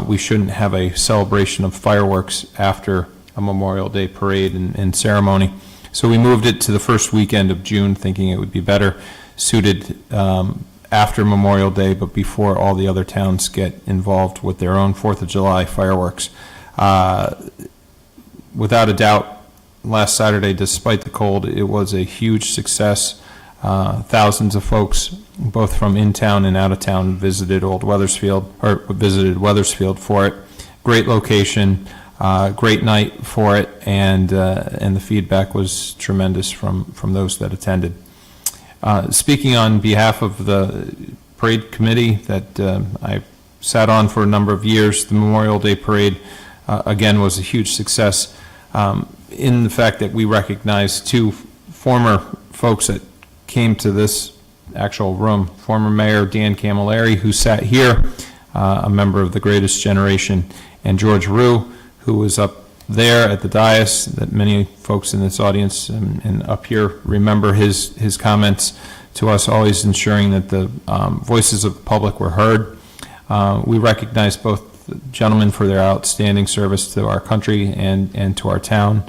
we shouldn't have a celebration of fireworks after a Memorial Day parade and ceremony. So we moved it to the first weekend of June, thinking it would be better suited after Memorial Day, but before all the other towns get involved with their own 4th of July fireworks. Without a doubt, last Saturday, despite the cold, it was a huge success. Thousands of folks, both from in town and out of town, visited Wethersfield for it. Great location, great night for it, and the feedback was tremendous from those that attended. Speaking on behalf of the parade committee that I sat on for a number of years, the Memorial Day Parade, again, was a huge success in the fact that we recognized two former folks that came to this actual room. Former Mayor Dan Camilleri, who sat here, a member of the Greatest Generation, and George Rue, who was up there at the dais, that many folks in this audience and up here remember his comments to us, always ensuring that the voices of the public were heard. We recognize both gentlemen for their outstanding service to our country and to our town.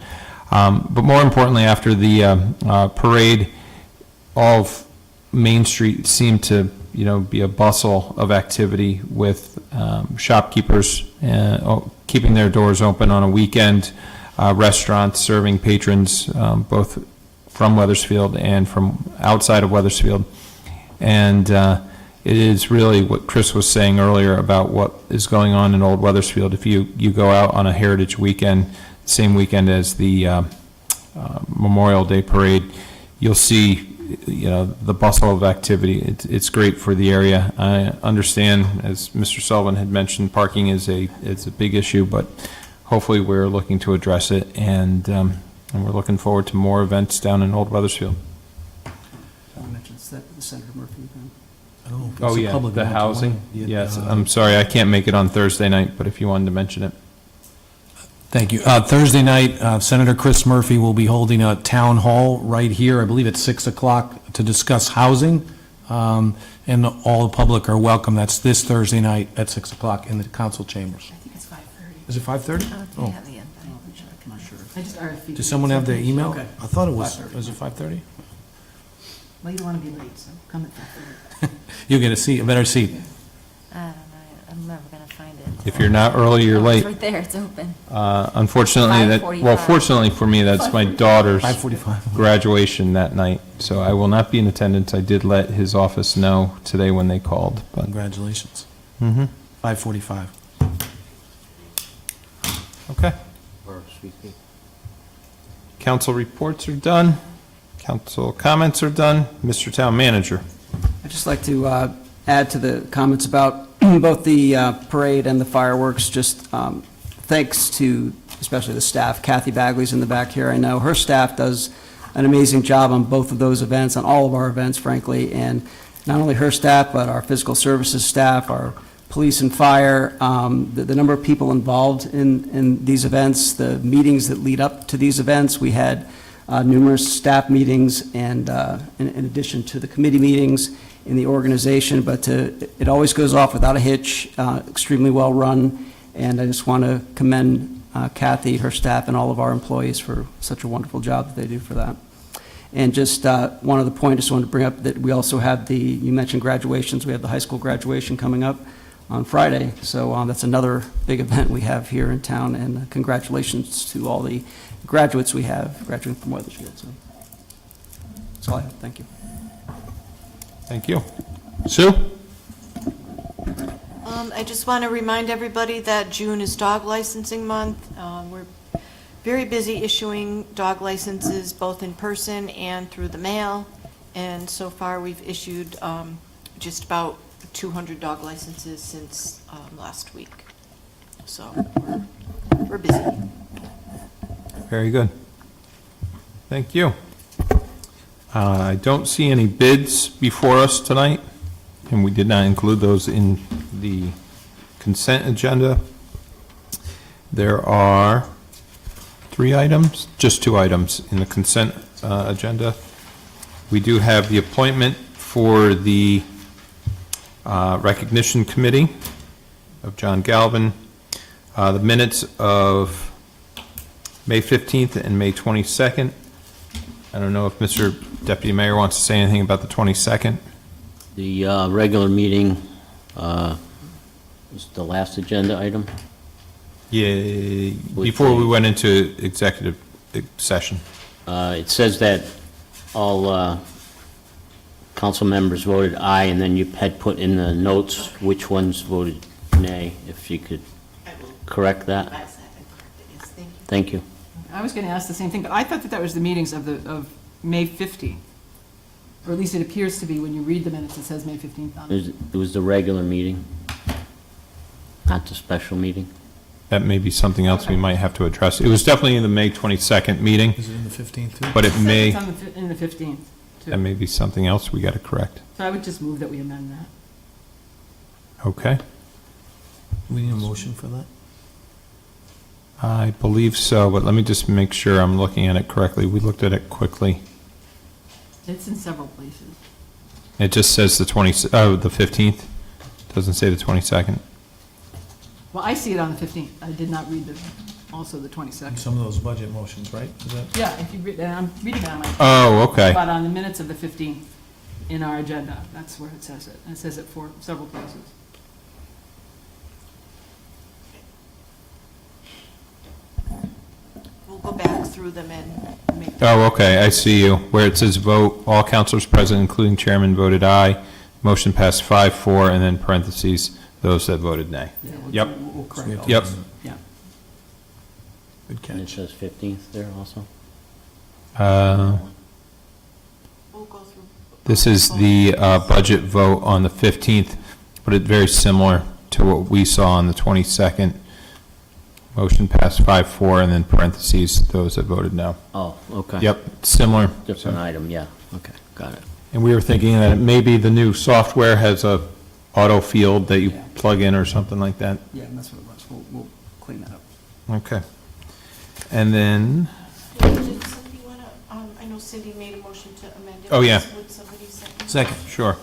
But more importantly, after the parade, all of Main Street seemed to be a bustle of activity with shopkeepers keeping their doors open on a weekend, restaurants serving patrons both from Wethersfield and from outside of Wethersfield. And it is really what Chris was saying earlier about what is going on in Old Wethersfield. If you go out on a Heritage Weekend, same weekend as the Memorial Day Parade, you'll see the bustle of activity. It's great for the area. I understand, as Mr. Sullivan had mentioned, parking is a big issue, but hopefully we're looking to address it, and we're looking forward to more events down in Old Wethersfield. The Senator Murphy event. Oh, yeah, the housing. Yes, I'm sorry, I can't make it on Thursday night, but if you wanted to mention it. Thank you. Thursday night, Senator Chris Murphy will be holding a town hall right here, I believe at 6 o'clock, to discuss housing, and all the public are welcome. That's this Thursday night at 6 o'clock in the council chambers. I think it's 5:30. Is it 5:30? I don't think I have the invite. I'm not sure. I just RFP'd. Does someone have the email? Okay. I thought it was, 5:30. was it 5:30? Well, you don't want to be late, so come at 5:30. You'll get a better seat. I don't know, I'm never going to find it. If you're not early, you're Oh, late. It's right there, it's open. Unfortunately, fortunately for me, that's my daughter's 5:45. graduation that night, so I will not be in attendance. I did let his office know today when they called, but. Congratulations. Mhm. 5:45. Okay. Council reports are done. Council comments are done. Mr. Town Manager. I'd just like to add to the comments about both the parade and the fireworks, just thanks to especially the staff. Kathy Bagley's in the back here. I know her staff does an amazing job on both of those events, on all of our events, frankly, and not only her staff, but our physical services staff, our police and fire, the number of people involved in these events, the meetings that lead up to these events. We had numerous staff meetings and in addition to the committee meetings in the organization, but it always goes off without a hitch, extremely well run, and I just want to commend Kathy, her staff, and all of our employees for such a wonderful job that they do for that. And just one other point, just wanted to bring up that we also have you mentioned graduations, we have the high school graduation coming up on Friday, so that's another big event we have here in town, and congratulations to all the graduates we have graduating from Wethersfield. So that's all I have. Thank you. Thank you. Sue? I just want to remind everybody that June is dog licensing month. We're very busy issuing dog licenses, both in person and through the mail, and so far we've issued just about 200 dog licenses since last week. So we're busy. Very good. Thank you. I don't see any bids before us tonight, and we did not include those in the consent agenda. There are 3 items, just 2 items in the consent agenda. We do have the appointment for the Recognition Committee of John Galvin, the minutes of May 15th and May 22nd, I don't know if Mr. Deputy Mayor wants to say anything about the 22nd? The regular meeting is the last agenda item. Yeah, before we went into executive session. It says that all council members voted aye, and then you had put in the notes which ones voted nay, if you could correct that. Thank you. I was going to ask the same thing, but I thought that that was the meetings of May 15th. Or at least it appears to be when you read the minutes, it says May 15th on it. It was the regular meeting, not the special meeting. That may be something else we might have to address. It was definitely in the May 22nd meeting, Is it in the 15th too? but it says may, it's on in the 15th, that too. may be something else we got to correct. So I would just move that we amend that. Okay, We need a motion for that? I believe so, but let me just make sure I'm looking at it correctly. We looked at it quickly. It's in several places. It just says the 15th. Doesn't say the 22nd. Well, I see it on the 15th. I did not read also the 22nd. Some of those budget motions, right? Is that? Yeah, if you read, and I'm reading it on my, Oh, okay. but on the minutes of the 15th in our agenda, that's where it says it. And it says it for several places. We'll go back through them and make. Oh, okay, I see you. Where it says vote, all councilors present, including chairman, voted aye. Motion passed 5-4, and then parentheses, those that voted nay. Yeah, Yep. We'll So we correct have all to- Yep. Yeah. Good And it catch. says 15th there also. We'll go through. This is the budget vote on the 15th, but it's very similar to what we saw on the 22nd. Motion passed 5-4, and then parentheses, those that voted no. Oh, okay. Yep, similar. Different item, yeah. Okay, got it. And we were thinking that maybe the new software has a auto field that you Yeah. plug in or something like that. Yeah, and that's what it was. We'll clean that up. Okay. And then, Did somebody want to, I know Cindy made a motion to amend it. Oh, yeah. Would somebody second? Second. sure,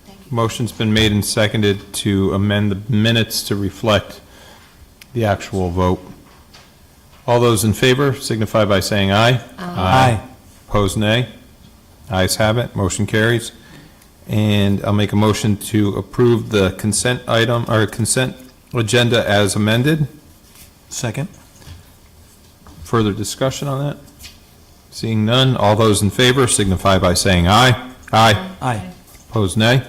Thank you. motion's been made and seconded to amend the minutes to reflect the actual vote. All those in favor signify by saying aye. Aye. Opposed, nay. Ayes have it, motion carries. And I'll make a motion to approve the consent item, or consent agenda as amended. Second? Further discussion on that? Seeing none, all those in favor signify by saying aye. Aye. Aye. Opposed, nay.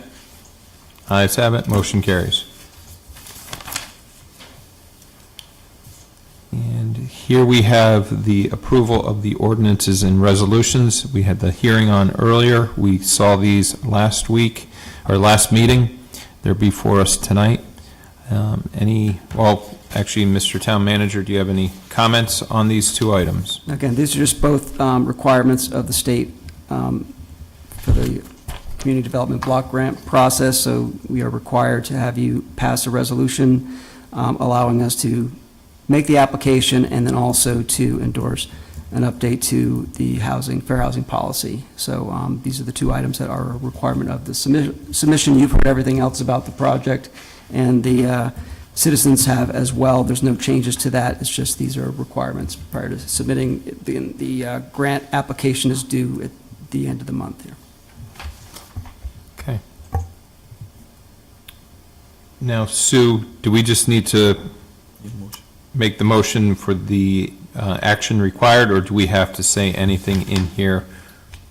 Ayes have it, motion carries. And here we have the approval of the ordinances and resolutions. We had the hearing on earlier. We saw these last week, or last meeting. They're before us tonight. Actually, Mr. Town Manager, do you have any comments on these two items? Again, these are just both requirements of the state for the community development block grant process, so we are required to have you pass a resolution allowing us to make the application and then also to endorse an update to the fair housing policy. So these are the two items that are a requirement of the submission. You've heard everything else about the project, and the citizens have as well. There's no changes to that. It's just these are requirements prior to submitting. The grant application is due at the end of the month here. Okay. Now, Sue, do we just need to make the motion for the action required, or do we have to say anything in here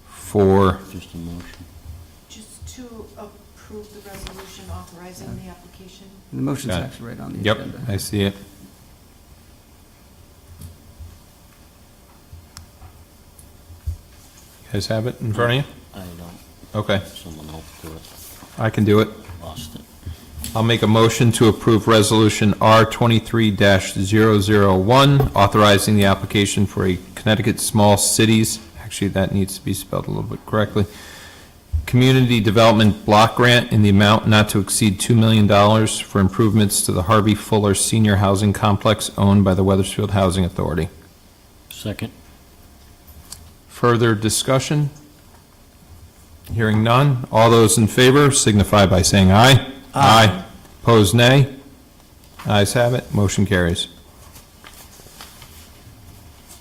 for, Just a motion. Just to approve the resolution authorizing the application. And the motion's Got it. actually right on the yep, agenda. I see it. You guys have it in front of you? I don't, Okay, someone else do it. I can do it. Lost it. I'll make a motion to approve Resolution R23-001, authorizing the application for a Connecticut Small Cities, actually, that needs to be spelled a little bit correctly, Community Development Block Grant in the amount not to exceed $2 million for improvements to the Harvey Fuller Senior Housing Complex owned by the Wethersfield Housing Authority. Second. Further discussion? Hearing none. All those in favor signify by saying aye. Aye. Opposed, nay. Ayes have it. Motion carries.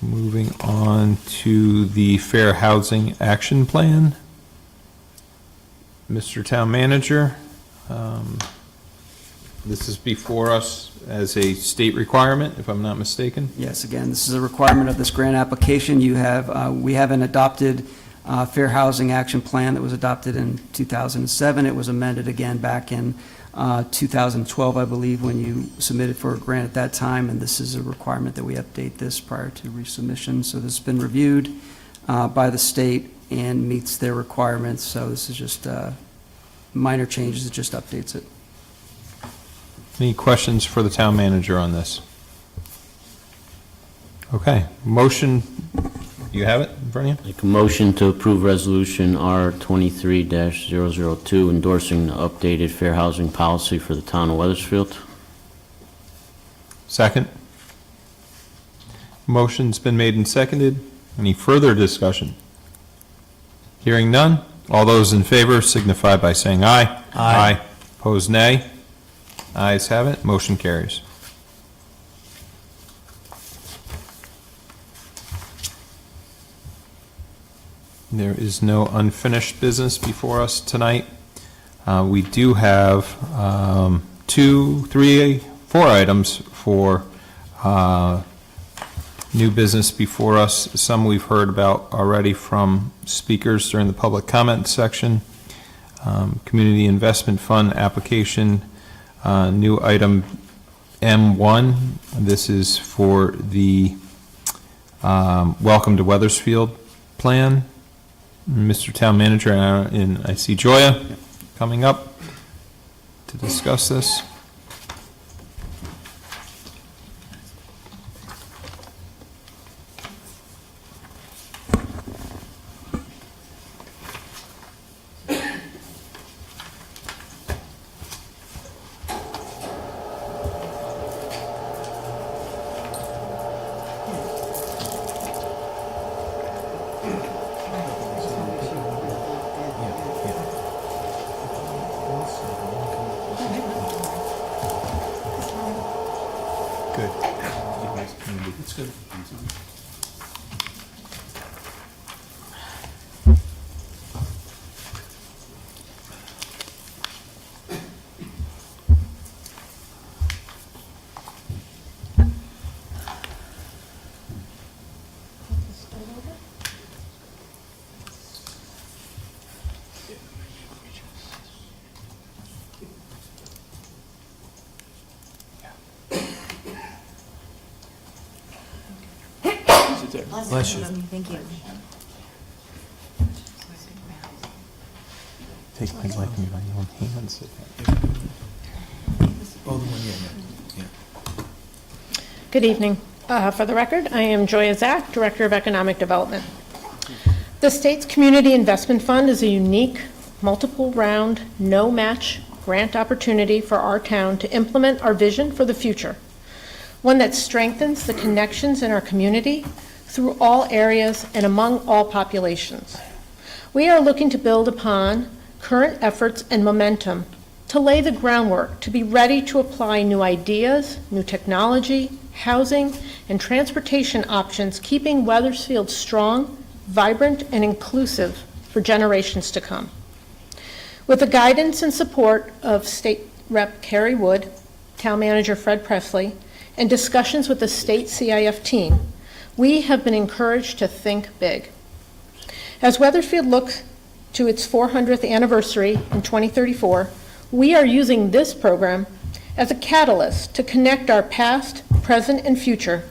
Moving on to the Fair Housing Action Plan. Mr. Town Manager, this is before us as a state requirement, if I'm not mistaken. Yes, again, this is a requirement of this grant application. You have, we have an adopted Fair Housing Action Plan that was adopted in 2007. It was amended again back in 2012, I believe, when you submitted for a grant at that time, and this is a requirement that we update this prior to resubmission. So this has been reviewed by the state and meets their requirements, so this is just minor changes, it just updates it. Any questions for the town manager on this? Okay, motion, you have it in front of you? Make a motion to approve Resolution R 23-002, endorsing the updated fair housing policy for the town of Wethersfield. Second? Motion's been made and seconded. Any further discussion? Hearing none. All those in favor signify by saying aye. Aye. Opposed, nay. Ayes have it. Motion carries. There is no unfinished business before us tonight. We do have 4 items for new business before us. Some we've heard about already from speakers during the public comment section. Community Investment Fund application, new item M1. This is for the Welcome to Wethersfield plan. Mr. Town Manager, and I see Joya coming up to discuss this. Bless you. Thank you. Take my life in my own hands. Good evening. For the record, I am Joya Zach, Director of Economic Development. The state's Community Investment Fund is a unique, multiple-round, no-match grant opportunity for our town to implement our vision for the future, one that strengthens the connections in our community through all areas and among all populations. We are looking to build upon current efforts and momentum to lay the groundwork to be ready to apply new ideas, new technology, housing, and transportation options, keeping Wethersfield strong, vibrant, and inclusive for generations to come. With the guidance and support of State Rep. Carrie Wood, Town Manager Fred Presley, and discussions with the state CIF team, we have been encouraged to think big. As Wethersfield looks to its 400th anniversary in 2034, we are using this program as a catalyst to connect our past, present, and future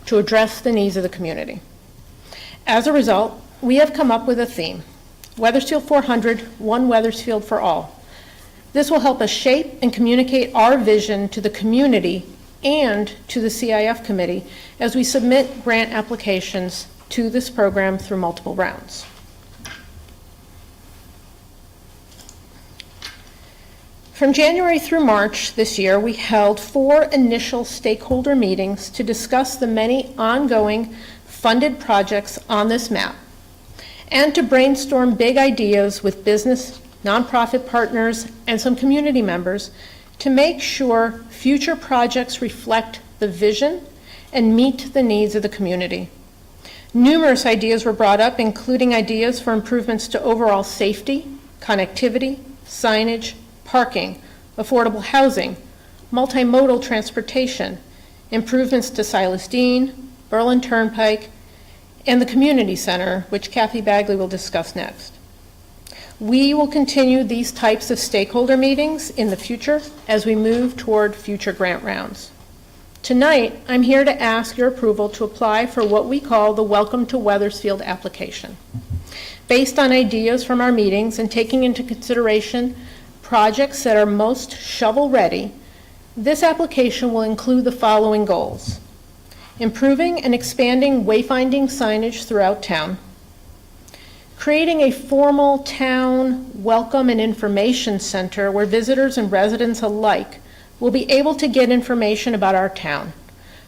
to address the needs of the community. As a result, we have come up with a theme: Wethersfield 400, One Wethersfield for All. This will help us shape and communicate our vision to the community and to the CIF committee as we submit grant applications to this program through multiple rounds. From January through March this year, we held 4 initial stakeholder meetings to discuss the many ongoing funded projects on this map and to brainstorm big ideas with business, nonprofit partners, and some community members to make sure future projects reflect the vision and meet the needs of the community. Numerous ideas were brought up, including ideas for improvements to overall safety, connectivity, signage, parking, affordable housing, multimodal transportation, improvements to Silas, Deane, Berlin Turnpike, and the community center, which Kathy Bagley will discuss next. We will continue these types of stakeholder meetings in the future as we move toward future grant rounds. Tonight, I'm here to ask your approval to apply for what we call the Welcome to Wethersfield application. Based on ideas from our meetings and taking into consideration projects that are most shovel-ready, this application will include the following goals: improving and expanding wayfinding signage throughout town, creating a formal town welcome and information center where visitors and residents alike will be able to get information about our town,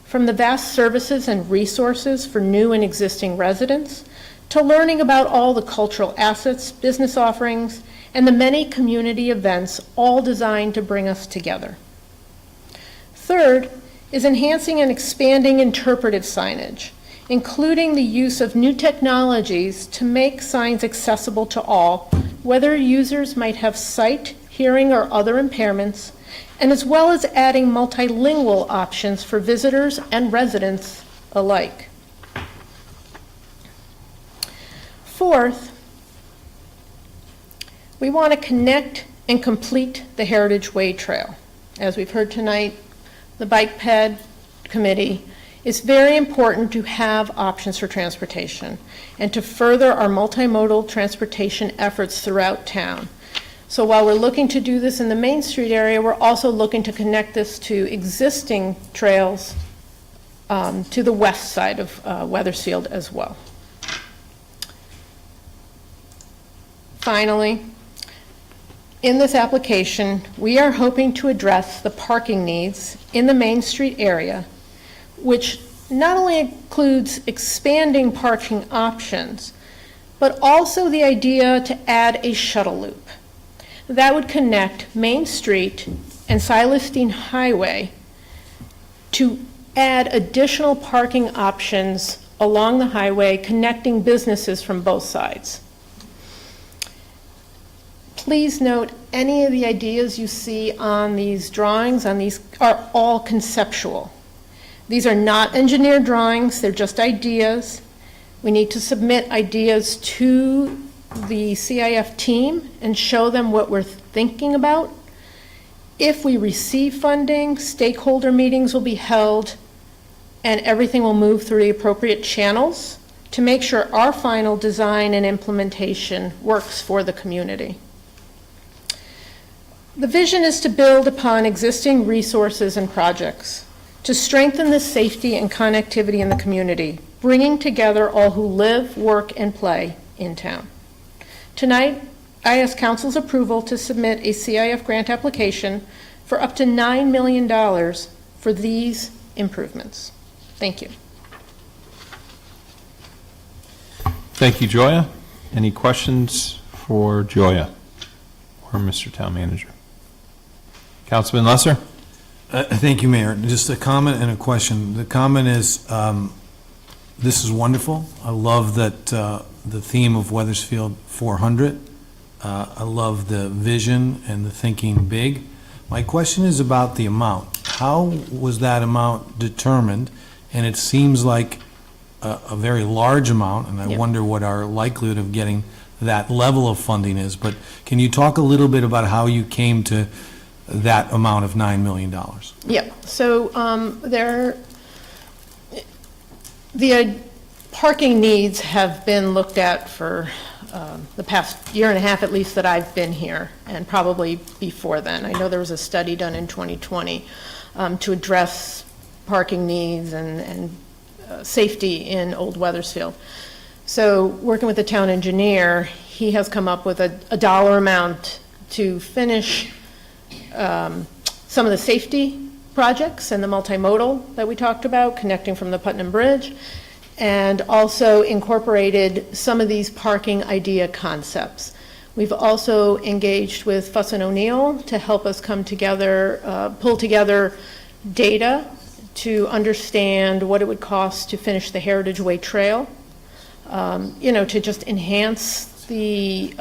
from the vast services and resources for new and existing residents, to learning about all the cultural assets, business offerings, and the many community events, all designed to bring us together. Third is enhancing and expanding interpretive signage, including the use of new technologies to make signs accessible to all, whether users might have sight, hearing, or other impairments, and as well as adding multilingual options for visitors and residents alike. Fourth, we want to connect and complete the Heritage Way Trail. As we've heard tonight, the Bike Ped Committee, it's very important to have options for transportation and to further our multimodal transportation efforts throughout town. So while we're looking to do this in the Main Street area, we're also looking to connect this to existing trails to the west side of Wethersfield as well. Finally, in this application, we are hoping to address the parking needs in the Main Street area, which not only includes expanding parking options, but also the idea to add a shuttle loop that would connect Main Street and Silas Deane Highway to add additional parking options along the highway, connecting businesses from both sides. Please note, any of the ideas you see on these drawings, are all conceptual. These are not engineered drawings, they're just ideas. We need to submit ideas to the CIF team and show them what we're thinking about. If we receive funding, stakeholder meetings will be held, and everything will move through the appropriate channels to make sure our final design and implementation works for the community. The vision is to build upon existing resources and projects to strengthen the safety and connectivity in the community, bringing together all who live, work, and play in town. Tonight, I ask Council's approval to submit a CIF grant application for up to $9 million for these improvements. Thank you. Thank you, Joya. Any questions for Joya or Mr. Town Manager? Councilman Lesser? Thank you, Mayor. Just a comment and a question. The comment is, this is wonderful. I love that the theme of Wethersfield 400. I love the vision and the thinking big. My question is about the amount. How was that amount determined? And it seems like a very large amount, and I wonder what our likelihood of getting that level of funding is. But can you talk a little bit about how you came to that amount of $9 million? Yeah, so the parking needs have been looked at for the past year and a half, at least, that I've been here, and probably before then. I know there was a study done in 2020 to address parking needs and safety in Old Wethersfield. So working with the town engineer, he has come up with a dollar amount to finish some of the safety projects and the multimodal that we talked about, connecting from the Putnam Bridge, and also incorporated some of these parking idea concepts. We've also engaged with Fuss & O'Neill to help us come together, pull together data to understand what it would cost to finish the Heritage Way Trail. to just enhance the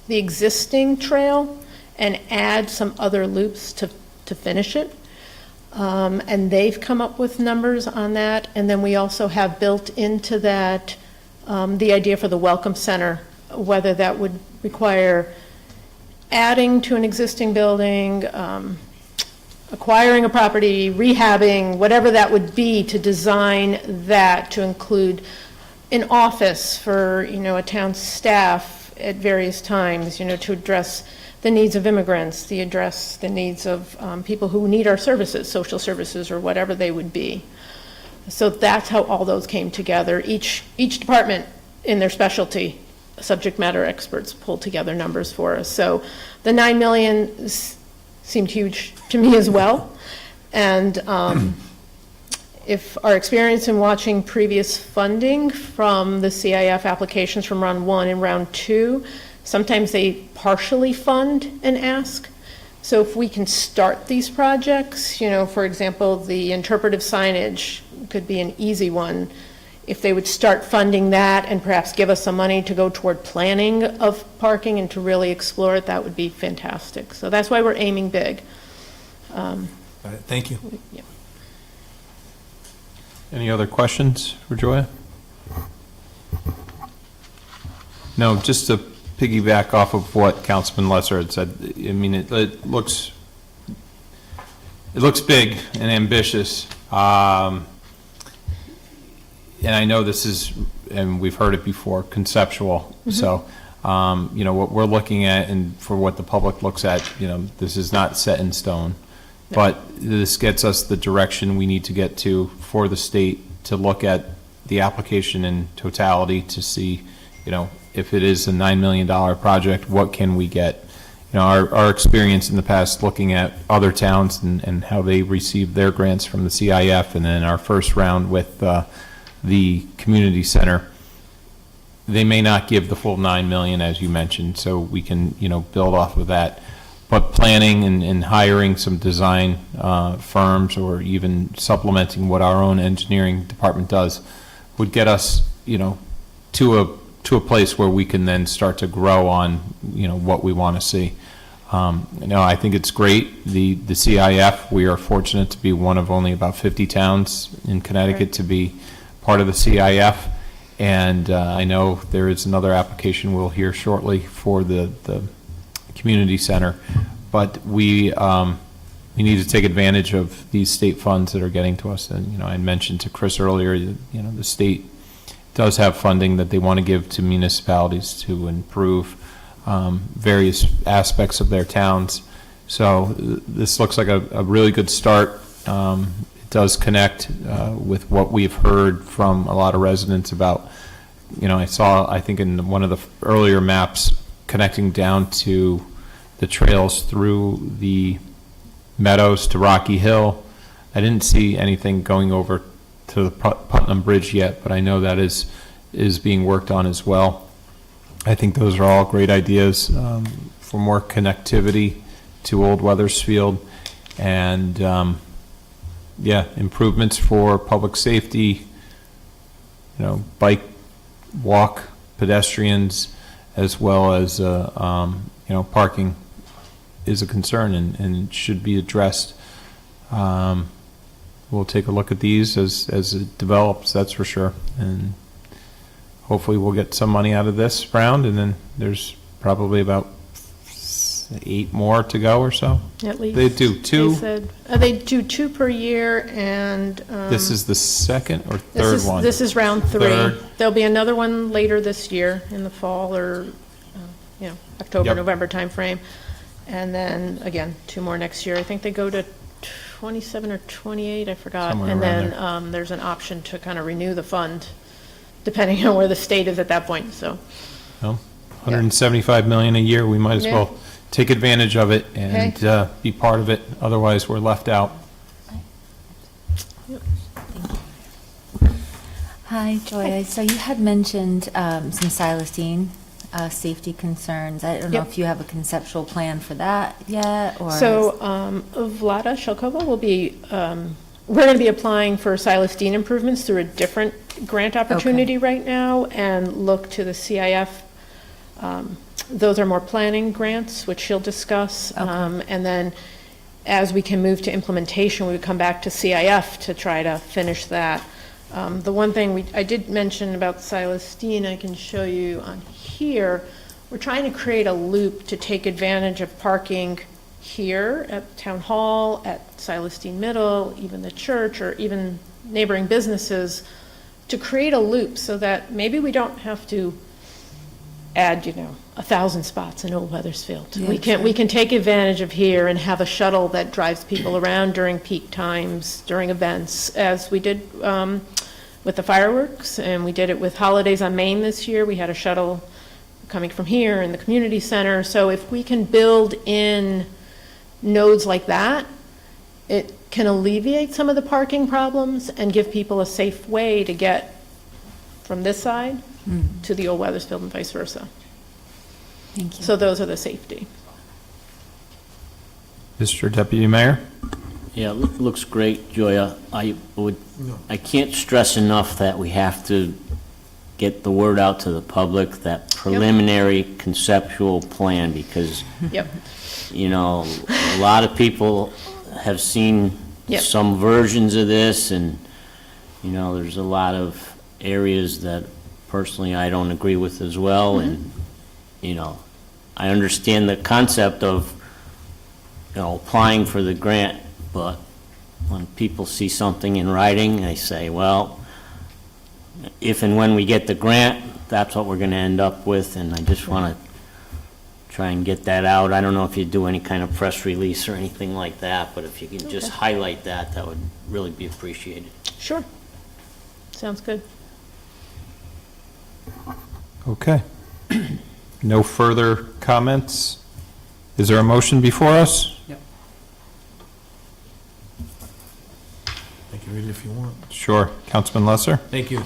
existing trail and add some other loops to finish it. And they've come up with numbers on that. And then we also have built into that the idea for the Welcome Center, whether that would require adding to an existing building, acquiring a property, rehabbing, whatever that would be, to design that to include an office for, a town staff at various times, to address the needs of immigrants, the needs of people who need our services, social services, or whatever they would be. So that's how all those came together. Each department in their specialty, subject matter experts pulled together numbers for us. So the 9 million seemed huge to me as well. And if our experience in watching previous funding from the CIF applications from round 1 and round 2, sometimes they partially fund and ask. So if we can start these projects, for example, the interpretive signage could be an easy one. If they would start funding that and perhaps give us some money to go toward planning of parking and to really explore it, that would be fantastic. So that's why we're aiming big. Thank you. Yeah. Any other questions for Joya? No, just to piggyback off of what Councilman Lesser had said, I mean, it looks big and ambitious. And I know this is, and we've heard it before, conceptual. Mm-hmm. So, what we're looking at, and for what the public looks at, this is not set in stone. No. But this gets us the direction we need to get to for the state to look at the application in totality to see, if it is a $9 million project, what can we get? Our experience in the past looking at other towns and how they received their grants from the CIF, and then our first round with the community center, they may not give the full 9 million, as you mentioned, so we can, build off of that. But planning and hiring some design firms, or even supplementing what our own engineering department does, would get us, to a place where we can then start to grow on, what we want to see. I think it's great. The CIF, we are fortunate to be one of only about 50 towns in Connecticut to be part of the CIF. And I know there is another application we'll hear shortly for the community center, but we need to take advantage of these state funds that are getting to us. And I mentioned to Chris earlier, the state does have funding that they want to give to municipalities to improve various aspects of their towns. So this looks like a really good start. It does connect with what we've heard from a lot of residents about, I think in one of the earlier maps, connecting down to the trails through the meadows to Rocky Hill. I didn't see anything going over to the Putnam Bridge yet, but I know that is being worked on as well. I think those are all great ideas for more connectivity to Old Wethersfield, and improvements for public safety, bike, walk, pedestrians, as well as parking is a concern and should be addressed. We'll take a look at these as it develops, that's for sure. And hopefully we'll get some money out of this round, and then there's probably about 8 more to go or so. At least. They do 2? They do 2 per year, and... this is the second or third one? This is round 3. Third. There'll be another one later this year in the fall, or, October, Yep. November timeframe. And then, again, 2 more next year. I think they go to 27 or 28, I forgot. Somewhere and around then there's an option to kind of renew the fund, depending on where the state is at that point, so. Well, 175 million a year, we might as well take advantage of it and be part of it, otherwise we're left out. Hi, Joya. So you had mentioned some Silas Deane safety concerns. I don't know if you have a conceptual plan for that yet, or... So Vlada Shelkova will be we're going to be applying for Silas Deane improvements through a different grant opportunity right now and look to the CIF. Those are more planning grants, which she'll discuss. And then as we can move to implementation, we would come back to CIF to try to finish that. The one thing I did mention about Silas Deane, I can show you on here, we're trying to create a loop to take advantage of parking here at Town Hall, at Silas Deane Middle, even the church, or even neighboring businesses, to create a loop so that maybe we don't have to add, 1,000 spots in Old Wethersfield. Yeah, We can take advantage of here and have a shuttle that drives people around during peak times, during events, as we did with the fireworks, and we did it with Holidays on Main this year. We had a shuttle coming from here in the community center. So if we can build in nodes like that, it can alleviate some of the parking problems and give people a safe way to get from this side to the Old Wethersfield and vice versa. Thank you. So those are the safety. Mr. Deputy Mayor? Yeah, looks great, Joya. I can't stress enough that we have to get the word out to the public, that preliminary conceptual plan, because Yep. a lot of people have seen Yep. some versions of this, and, there's a lot of areas that personally I don't agree with as well, and, I understand the concept of, applying for the grant, but when people see something in writing, they say, well, if and when we get the grant, that's what we're going to end up with, and I just want to try and get that out. I don't know if you do any kind of press release or anything like that, but if you can just highlight that, that would really be appreciated. Sure. Sounds good. Okay. No further comments? Is there a motion before us? I can read it if you want. Sure. Councilman Lesser? Thank you.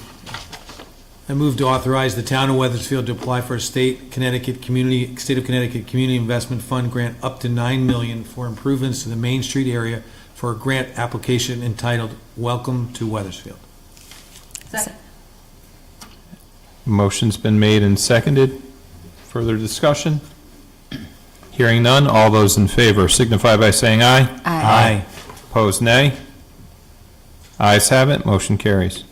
I move to authorize the town of Wethersfield to apply for a State of Connecticut Community Investment Fund grant up to $9 million for improvements to the Main Street area for a grant application entitled Welcome to Wethersfield. Motion's been made and seconded. Further discussion? Hearing none, all those in favor signify by saying aye. Aye. Opposed, nay. Ayes have it, motion carries.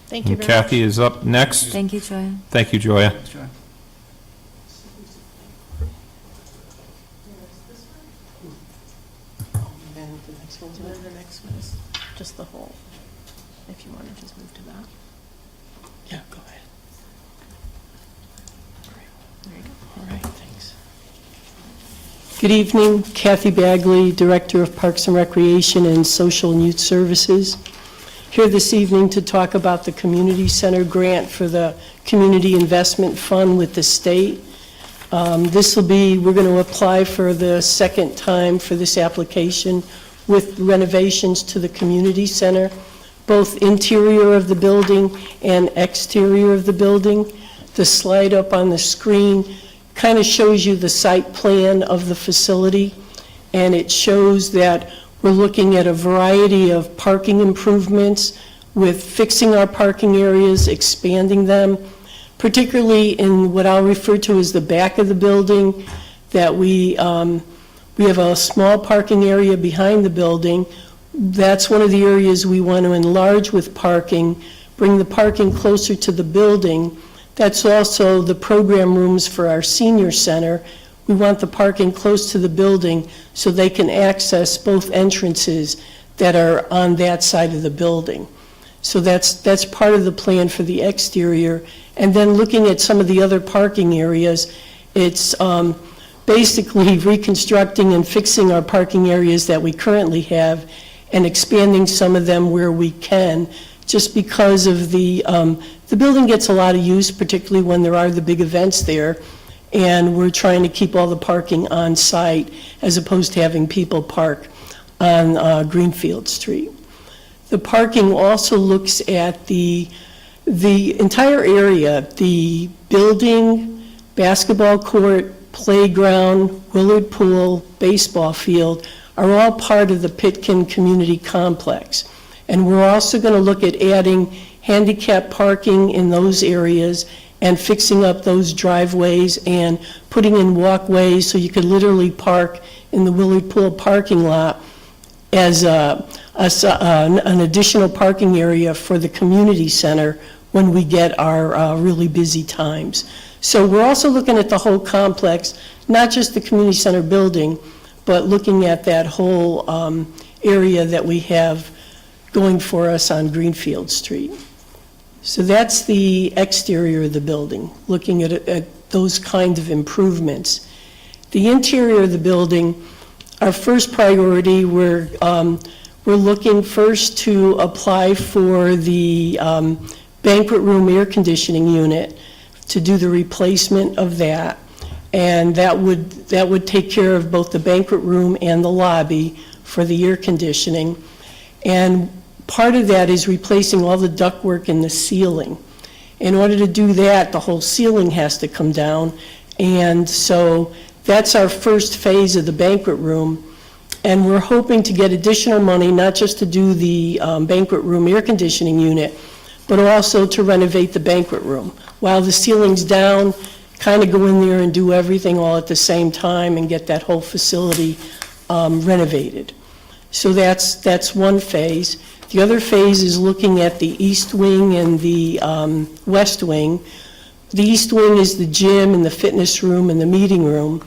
Thank you And very much. Kathy is up next. Thank you, Joya. Thank you, Joya. And the next one is just the whole, if you want to just move to that. Yeah, go ahead. There you go. All right, thanks. Good evening, Kathy Bagley, Director of Parks and Recreation and Social and Youth Services. Here this evening to talk about the Community Center grant for the Community Investment Fund with the state. We're going to apply for the second time for this application with renovations to the community center, both interior of the building and exterior of the building. The slide up on the screen kind of shows you the site plan of the facility, and it shows that we're looking at a variety of parking improvements with fixing our parking areas, expanding them, particularly in what I'll refer to as the back of the building, that we have a small parking area behind the building. That's one of the areas we want to enlarge with parking, bring the parking closer to the building. That's also the program rooms for our senior center. We want the parking close to the building so they can access both entrances that are on that side of the building. So that's part of the plan for the exterior. And then looking at some of the other parking areas, it's basically reconstructing and fixing our parking areas that we currently have and expanding some of them where we can, just because of the building gets a lot of use, particularly when there are the big events there, and we're trying to keep all the parking on site as opposed to having people park on Greenfield Street. The parking also looks at the entire area, the building, basketball court, playground, Willard Pool, baseball field, are all part of the Pitkin Community Complex. And we're also going to look at adding handicap parking in those areas and fixing up those driveways and putting in walkways so you could literally park in the Willard Pool parking lot as an additional parking area for the community center when we get our really busy times. So we're also looking at the whole complex, not just the community center building, but looking at that whole area that we have going for us on Greenfield Street. So that's the exterior of the building, looking at those kind of improvements. The interior of the building, our first priority, we're looking first to apply for the banquet room air conditioning unit, to do the replacement of that. And that would take care of both the banquet room and the lobby for the air conditioning. And part of that is replacing all the ductwork in the ceiling. In order to do that, the whole ceiling has to come down. And so that's our first phase of the banquet room. And we're hoping to get additional money, not just to do the banquet room air conditioning unit, but also to renovate the banquet room. While the ceiling's down, kind of go in there and do everything all at the same time and get that whole facility renovated. So that's one phase. The other phase is looking at the east wing and the west wing. The east wing is the gym and the fitness room and the meeting room.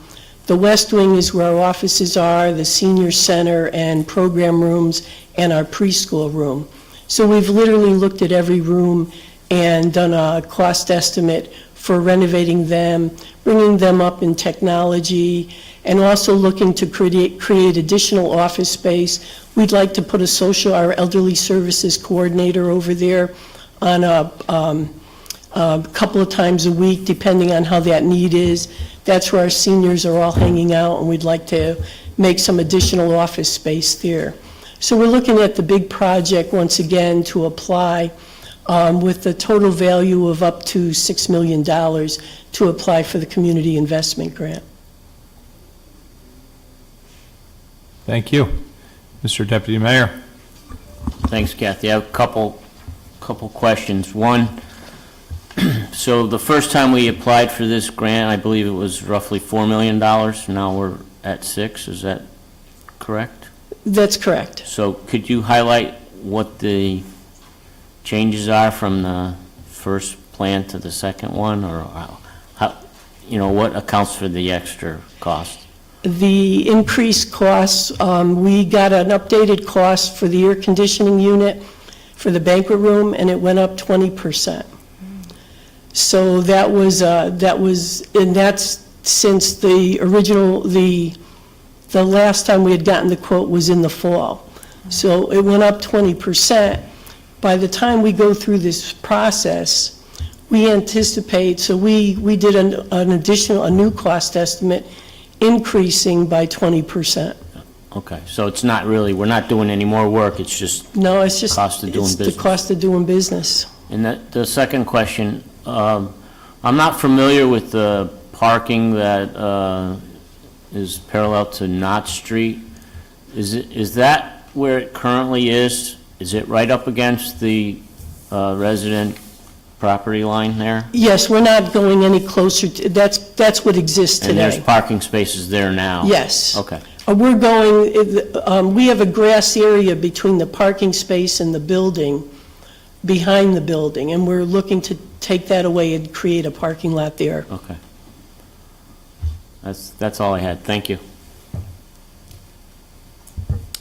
The west wing is where our offices are, the senior center and program rooms, and our preschool room. So we've literally looked at every room and done a cost estimate for renovating them, bringing them up in technology, and also looking to create additional office space. We'd like to put our elderly services coordinator over there on a couple of times a week, depending on how that need is. That's where our seniors are all hanging out, and we'd like to make some additional office space there. So we're looking at the big project once again to apply with the total value of up to $6 million to apply for the community investment grant. Thank you. Mr. Deputy Mayor. Thanks, Kathy. I have a couple questions. One, so the first time we applied for this grant, I believe it was roughly $4 million. Now we're at 6. Is that correct? That's correct. So could you highlight what the changes are from the first plan to the second one, or how, what accounts for the extra cost? The increased costs, we got an updated cost for the air conditioning unit for the banquet room, and it went up 20%. So and that's since the original, the last time we had gotten the quote was in the fall. So it went up 20%. By the time we go through this process, we anticipate, so we did a new cost estimate increasing by 20%. Okay, so it's not really, we're not doing any more work, it's just No, it's just cost of doing it's business. the cost of doing business. And the second question, I'm not familiar with the parking that is parallel to Knott Street. Is that where it currently is? Is it right up against the resident property line there? Yes, we're not going any closer, that's what exists And there's today. parking spaces there now? Yes. Okay, We're going, we have a grass area between the parking space and the building, behind the building, and we're looking to take that away and create a parking lot there. okay. That's all I had, thank you.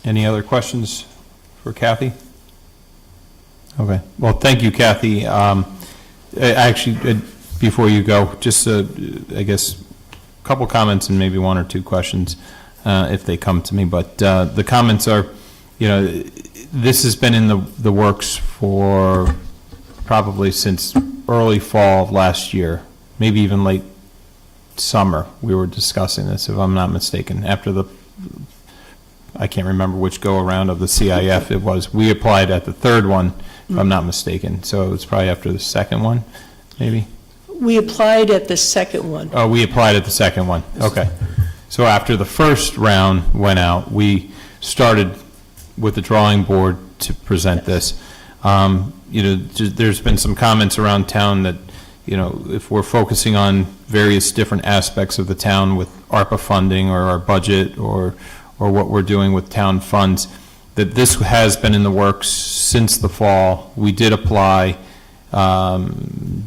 Any other questions for Kathy? Okay, well, thank you, Kathy. Actually, before you go, just, I guess, a couple comments and maybe 1 or 2 questions, if they come to me. But the comments are, this has been in the works for probably since early fall of last year, maybe even late summer. We were discussing this, if I'm not mistaken, after I can't remember which go-around of the CIF it was. We applied at the third one, if I'm not mistaken. So it was probably after the second one, maybe? We applied at the second one. Oh, we applied at the second one. Okay. So after the first round went out, we started with the drawing board to present this. There's been some comments around town that, if we're focusing on various different aspects of the town with ARPA funding or our budget or what we're doing with town funds, that this has been in the works since the fall. We did apply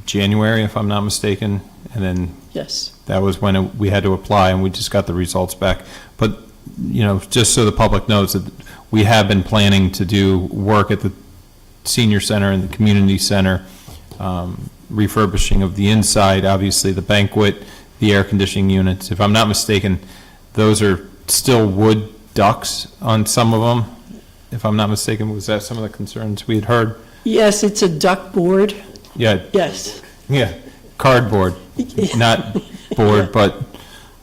January, if I'm not mistaken, and then Yes. that was when we had to apply, and we just got the results back. But, just so the public knows that we have been planning to do work at the senior center and the community center, refurbishing of the inside, obviously the banquet, the air conditioning units. If I'm not mistaken, those are still wood ducts on some of them. If I'm not mistaken, was that some of the concerns we had heard? Yes, it's a duck board. Yeah, Yes. yeah, cardboard, not board, but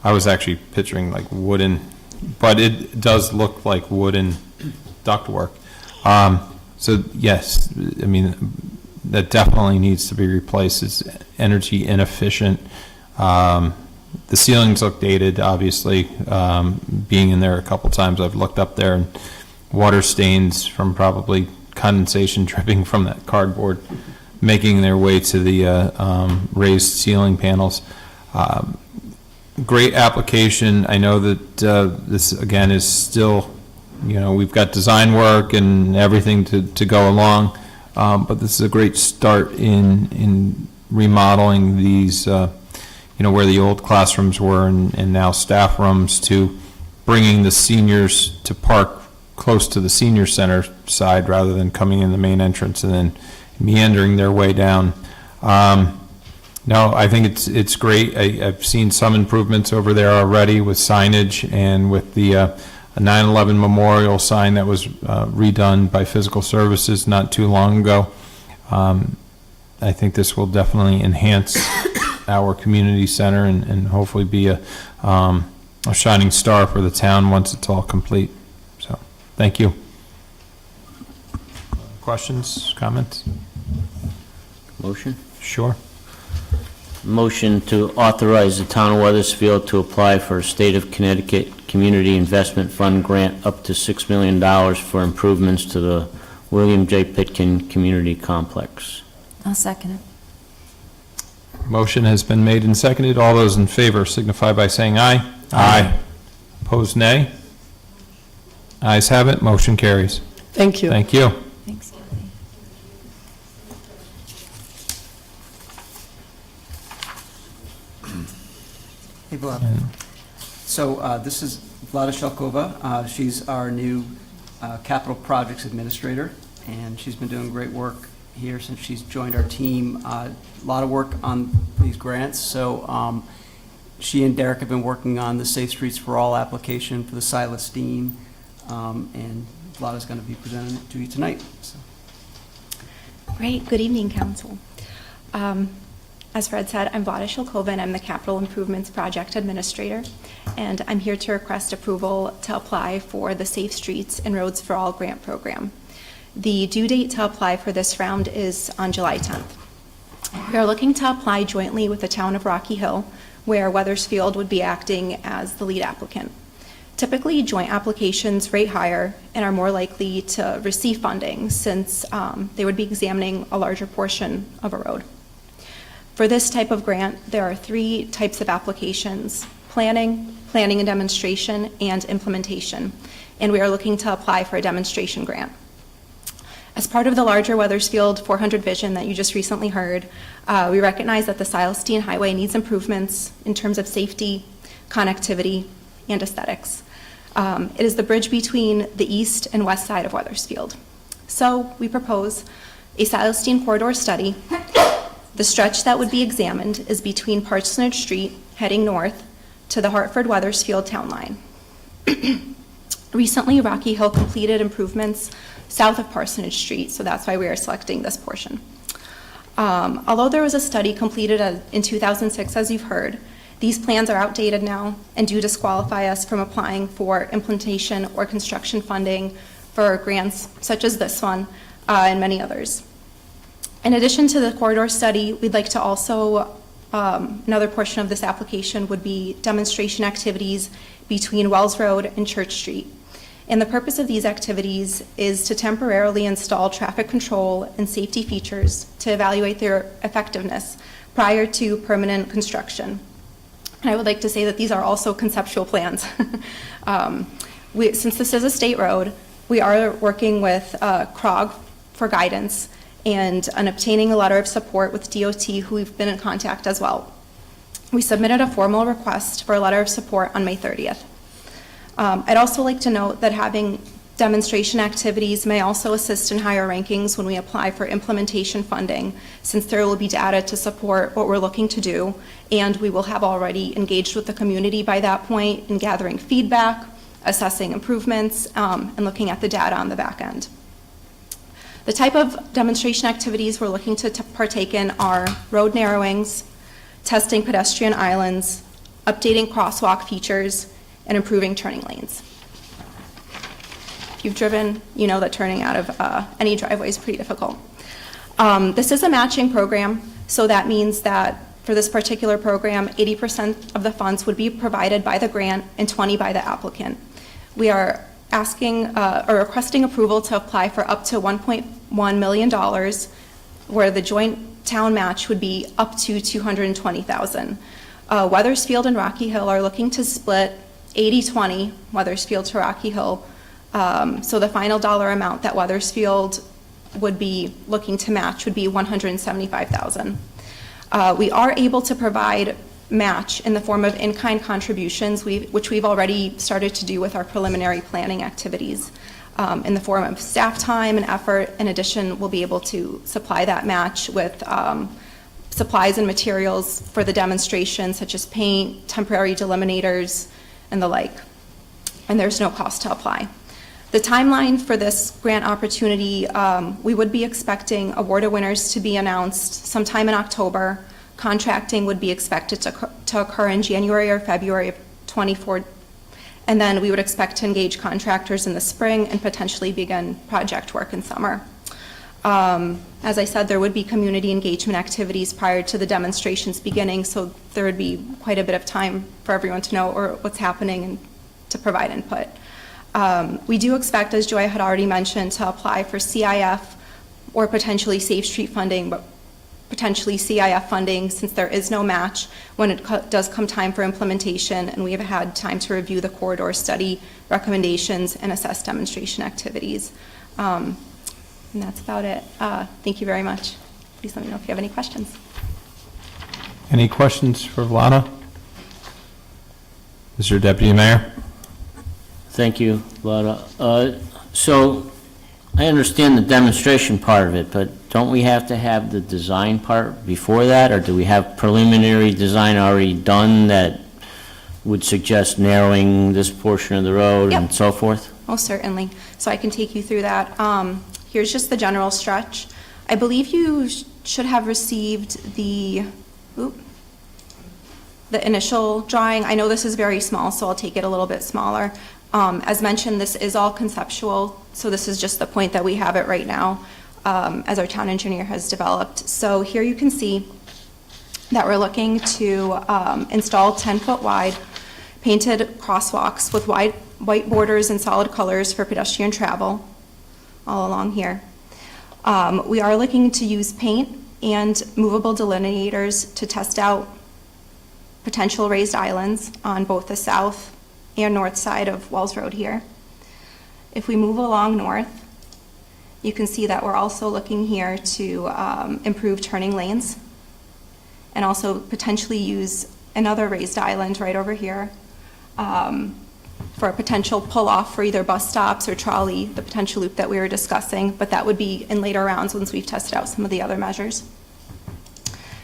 I was actually picturing like wooden, but it does look like wooden ductwork. So yes, I mean, that definitely needs to be replaced. It's energy inefficient. The ceilings look dated, obviously. Being in there a couple times, I've looked up there, and water stains from probably condensation dripping from that cardboard making their way to the raised ceiling panels. Great application. I know that this, again, is still, we've got design work and everything to go along, but this is a great start in remodeling these, where the old classrooms were and now staff rooms, to bringing the seniors to park close to the senior center side rather than coming in the main entrance and then meandering their way down. No, I think it's great. I've seen some improvements over there already with signage and with the 9/11 memorial sign that was redone by Physical Services not too long ago. I think this will definitely enhance our community center and hopefully be a shining star for the town once it's all complete. So, thank you. Questions, comments? Motion? Sure. Motion to authorize the town of Wethersfield to apply for a State of Connecticut Community Investment Fund grant up to $6 million for improvements to the William J. Pitkin Community Complex. I'll second it. Motion has been made and seconded. All those in favor signify by saying aye. Aye. Opposed, nay. Ayes have it. Motion carries. Thank you. Thank you. Thanks, Kathy. Hey, Vlad. So this is Vlada Shelkova. She's our new capital projects administrator, and she's been doing great work here since she's joined our team. A lot of work on these grants. So she and Derek have been working on the Safe Streets for All application for the Silas, Deane, and Vlada's going to be presenting it to you tonight. So. Great. Good evening, Council. As Fred said, I'm Vlada Shilkova, and I'm the Capital Improvements Project Administrator, and I'm here to request approval to apply for the Safe Streets and Roads for All grant program. The due date to apply for this round is on July 10th. We are looking to apply jointly with the town of Rocky Hill, where Wethersfield would be acting as the lead applicant. Typically, joint applications rate higher and are more likely to receive funding since they would be examining a larger portion of a road. For this type of grant, there are 3 types of applications: planning and demonstration, and implementation. And we are looking to apply for a demonstration grant. As part of the larger Wethersfield 400 vision that you just recently heard, we recognize that the Silas Deane Highway needs improvements in terms of safety, connectivity, and aesthetics. It is the bridge between the east and west side of Wethersfield. So we propose a Silas Deane corridor study. The stretch that would be examined is between Parsonage Street, heading north, to the Hartford-Wethersfield town line. Recently, Rocky Hill completed improvements south of Parsonage Street, so that's why we are selecting this portion. Although there was a study completed in 2006, as you've heard, these plans are outdated now and do disqualify us from applying for implementation or construction funding for grants such as this one and many others. In addition to the corridor study, we'd like to also Another portion of this application would be demonstration activities between Wells Road and Church Street. And the purpose of these activities is to temporarily install traffic control and safety features to evaluate their effectiveness prior to permanent construction. And I would like to say that these are also conceptual plans. Since this is a state road, we are working with CROG for guidance and obtaining a letter of support with DOT, who we've been in contact as well. We submitted a formal request for a letter of support on May 30th. I'd also like to note that having demonstration activities may also assist in higher rankings when we apply for implementation funding, since there will be data to support what we're looking to do, and we will have already engaged with the community by that point in gathering feedback, assessing improvements, and looking at the data on the back end. The type of demonstration activities we're looking to partake in are road narrowings, testing pedestrian islands, updating crosswalk features, and improving turning lanes. If you've driven, you know that turning out of any driveway is pretty difficult. This is a matching program, so that means that for this particular program, 80% of the funds would be provided by the grant and 20% by the applicant. We are asking or requesting approval to apply for up to $1.1 million, where the joint town match would be up to $220,000. Wethersfield and Rocky Hill are looking to split 80-20, Wethersfield to Rocky Hill. So the final dollar amount that Wethersfield would be looking to match would be $175,000. We are able to provide match in the form of in-kind contributions, which we've already started to do with our preliminary planning activities. In the form of staff time and effort. In addition, we'll be able to supply that match with supplies and materials for the demonstration, such as paint, temporary delimitors, and the like. And there's no cost to apply. The timeline for this grant opportunity, we would be expecting awarded winners to be announced sometime in October. Contracting would be expected to occur in January or February of 24. And then we would expect to engage contractors in the spring and potentially begin project work in summer. As I said, there would be community engagement activities prior to the demonstrations beginning, so there would be quite a bit of time for everyone to know what's happening and to provide input. We do expect, as Joy had already mentioned, to apply for CIF or potentially Safe Street funding, but potentially CIF funding, since there is no match when it does come time for implementation, and we have had time to review the corridor study recommendations and assess demonstration activities. And that's about it. Thank you very much. Please let me know if you have any questions. Any questions for Vlada? Mr. Deputy Mayor? Thank you, Vlada. So I understand the demonstration part of it, but don't we have to have the design part before that, or do we have preliminary design already done that would suggest narrowing this portion of the road and so forth? Most certainly. So I can take you through that. Here's just the general stretch. I believe you should have received the initial drawing. I know this is very small, so I'll take it a little bit smaller. As mentioned, this is all conceptual, so this is just the point that we have it right now, as our town engineer has developed. So here you can see that we're looking to install 10-foot wide painted crosswalks with white borders and solid colors for pedestrian travel all along here. We are looking to use paint and movable delineators to test out potential raised islands on both the south and north side of Wells Road here. If we move along north, you can see that we're also looking here to improve turning lanes and also potentially use another raised island right over here for a potential pull-off for either bus stops or trolley, the potential loop that we were discussing, but that would be in later rounds once we've tested out some of the other measures.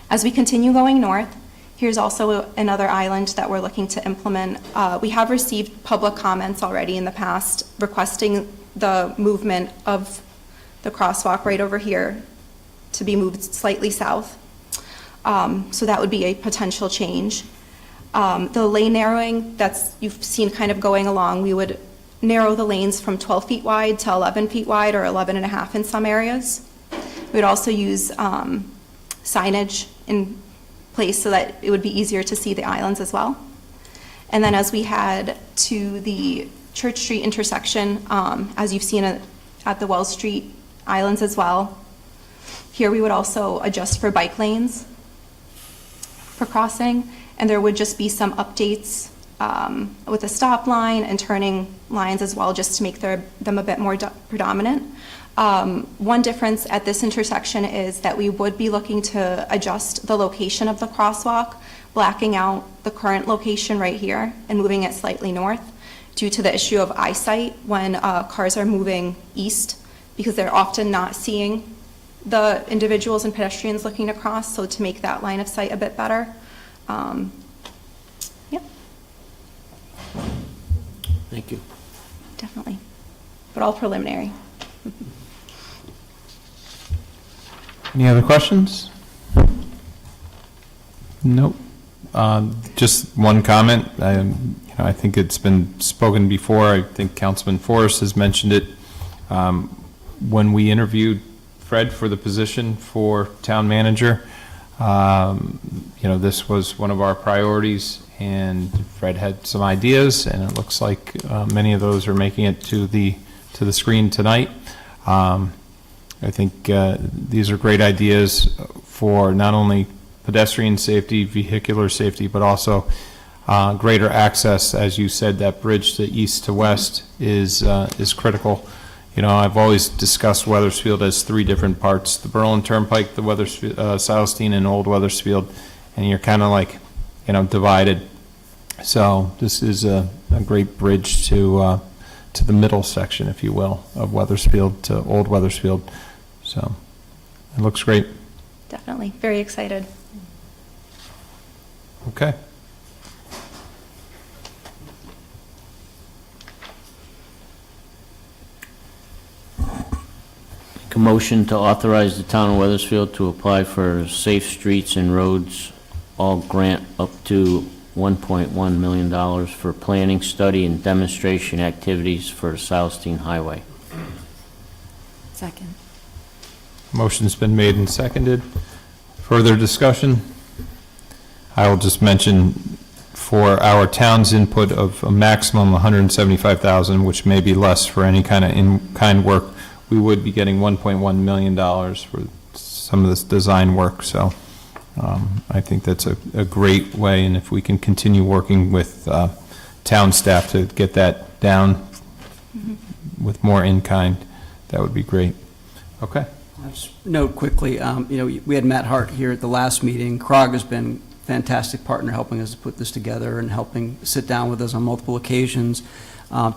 As we continue going north, here's also another island that we're looking to implement. We have received public comments already in the past requesting the movement of the crosswalk right over here to be moved slightly south. So that would be a potential change. The lane narrowing that's you've seen kind of going along, we would narrow the lanes from 12 feet wide to 11 feet wide or 11 and a half in some areas. We would also use signage in place so that it would be easier to see the islands as well. And then as we head to the Church Street intersection, as you've seen at the Wells Street islands as well, here we would also adjust for bike lanes for crossing, and there would just be some updates with a stop line and turning lines as well, just to make them a bit more predominant. One difference at this intersection is that we would be looking to adjust the location of the crosswalk, blacking out the current location right here and moving it slightly north due to the issue of eyesight when cars are moving east, because they're often not seeing the individuals and pedestrians looking to cross, so to make that line of sight a bit better. Yep. Thank you. Definitely, but all preliminary. Any other questions? Nope. Just one comment. I think it's been spoken before. I think Councilman Forrest has mentioned it. When we interviewed Fred for the position for town manager, this was one of our priorities, and Fred had some ideas, and it looks like many of those are making it to the screen tonight. I think these are great ideas for not only pedestrian safety, vehicular safety, but also greater access. As you said, that bridge to east to west is critical. I've always discussed Wethersfield as three different parts: the Berlin Turnpike, the Wethersfield, Silas, Deane, and Old Wethersfield, and you're kind of like, divided. So this is a great bridge to the middle section, if you will, of Wethersfield to Old Wethersfield. So it looks great. Definitely, very excited. Okay. Make a motion to authorize the town of Wethersfield to apply for Safe Streets and Roads All Grant up to $1.1 million for planning, study, and demonstration activities for Southstein Highway. Second. Motion's been made and seconded. Further discussion? I will just mention, for our town's input of a maximum $175,000, which may be less for any kind of in-kind work, we would be getting $1.1 million for some of this design work. So I think that's a great way, and if we can continue working with town staff to get that down with more in-kind, that would be great. Okay. I'll just note quickly, we had Matt Hart here at the last meeting. CROG has been a fantastic partner helping us to put this together and helping sit down with us on multiple occasions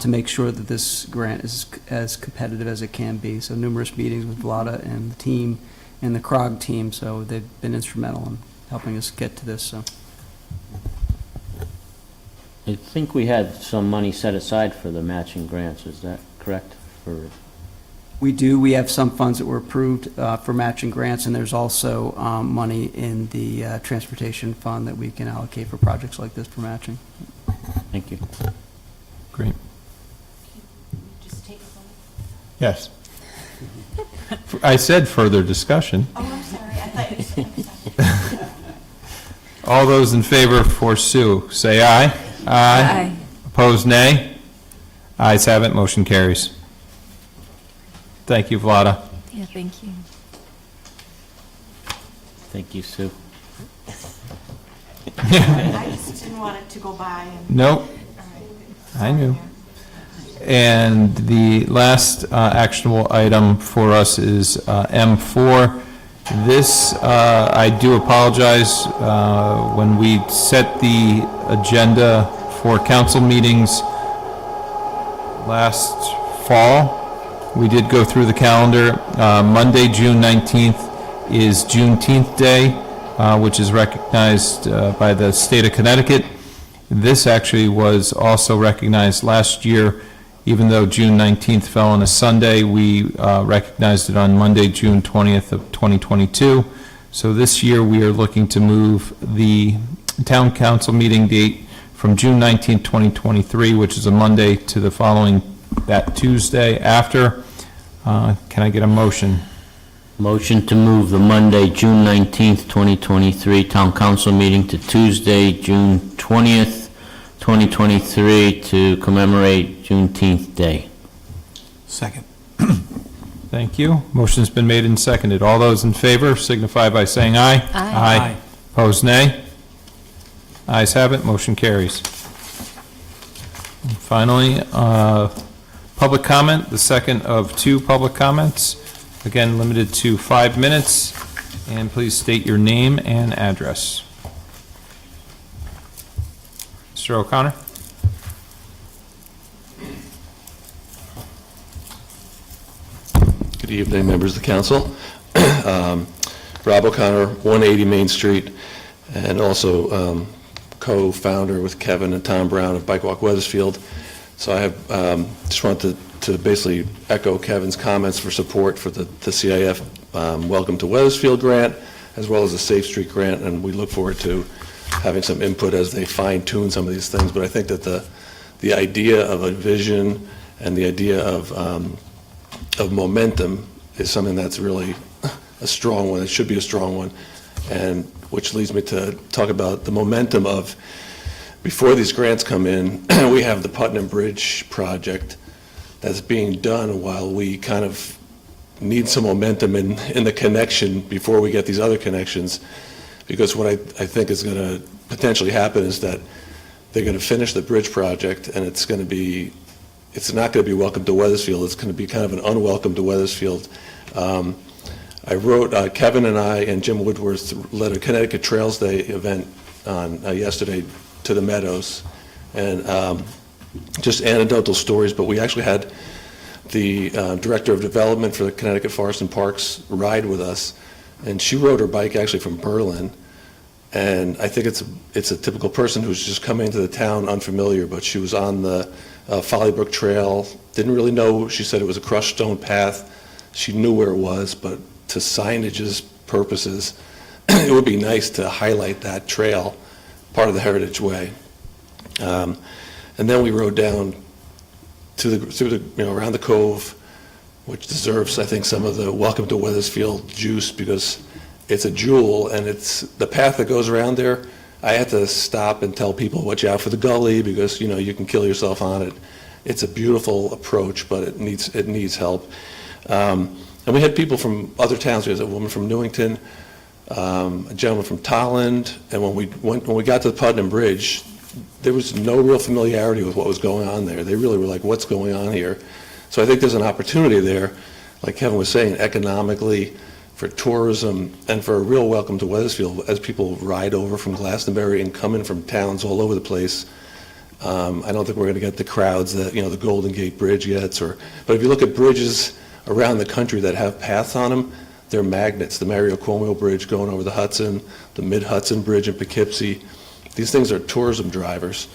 to make sure that this grant is as competitive as it can be. So numerous meetings with Vlada and the team and the CROG team, so they've been instrumental in helping us get to this. So I think we had some money set aside for the matching grants, is that correct? we do. We have some funds that were approved for matching grants, and there's also money in the transportation fund that we can allocate for projects like this for matching. Thank you. Great. Just take a vote. Yes. I said further discussion. Oh, I'm sorry, I thought you said, I'm sorry. All those in favor for Sue, say aye. Aye. Opposed, nay. Ayes have it, motion carries. Thank you, Vlada. Yeah, thank you. Thank you, Sue. I just didn't want it to go by and. Nope, All right. I knew. And the last actionable item for us is M4. This, I do apologize, when we set the agenda for council meetings last fall, we did go through the calendar. Monday, June 19th is Juneteenth Day, which is recognized by the state of Connecticut. This actually was also recognized last year. Even though June 19th fell on a Sunday, we recognized it on Monday, June 20th of 2022. So this year we are looking to move the town council meeting date from June 19th, 2023, which is a Monday, to the following, that Tuesday after. Can I get a motion? Motion to move the Monday, June 19th, 2023 Town Council meeting to Tuesday, June 20th, 2023 to commemorate Juneteenth Day. Second. Thank you. Motion's been made and seconded. All those in favor signify by saying aye. Aye. Opposed, nay. Ayes have it, motion carries. And finally, public comment, the second of two public comments. Again, limited to 5 minutes, and please state your name and address. Mr. O'Connor? Good evening, members of the council. Rob O'Connor, 180 Main Street, and also co-founder with Kevin and Tom Brown of Bike Walk Wethersfield. So I have just wanted to basically echo Kevin's comments for support for the CIF Welcome to Wethersfield grant, as well as the Safe Street grant, and we look forward to having some input as they fine-tune some of these things. But I think that the idea of a vision and the idea of momentum is something that's really a strong one. It should be a strong one, and which leads me to talk about the momentum of, before these grants come in, we have the Putnam Bridge project that's being done while we kind of need some momentum in the connection before we get these other connections. Because what I think is going to potentially happen is that they're going to finish the bridge project, and it's not going to be welcome to Wethersfield. It's going to be kind of an unwelcome to Wethersfield. I wrote, Kevin and I and Jim Woodworth led a Connecticut Trails Day event on yesterday to the Meadows, and just anecdotal stories, but we actually had the Director of Development for the Connecticut Forest and Parks ride with us, and she rode her bike actually from Berlin, and I think it's a typical person who's just coming into the town unfamiliar, but she was on the Folly Trail, didn't really know, she said it was a crushed stone path, she knew where it was, but to signage's purposes, it would be nice to highlight that trail, part of the Heritage Way. And then we rode down through the around the cove, which deserves, I think, some of the Welcome to Wethersfield juice, because it's a jewel, and it's the path that goes around there. I had to stop and tell people, watch out for the gully, because you can kill yourself on it. It's a beautiful approach, but it needs help. And we had people from other towns. We had a woman from Newington, a gentleman from Tolland, and when we got to the Putnam Bridge, there was no real familiarity with what was going on there. They really were like, what's going on here? So I think there's an opportunity there, like Kevin was saying, economically, for tourism, and for a real welcome to Wethersfield as people ride over from Glastonbury and come in from towns all over the place. I don't think we're going to get the crowds that the Golden Gate Bridge gets, but if you look at bridges around the country that have paths on them, they're magnets. The Mario Cuomo Bridge going over the Hudson, the Mid-Hudson Bridge in Poughkeepsie. These things are tourism drivers,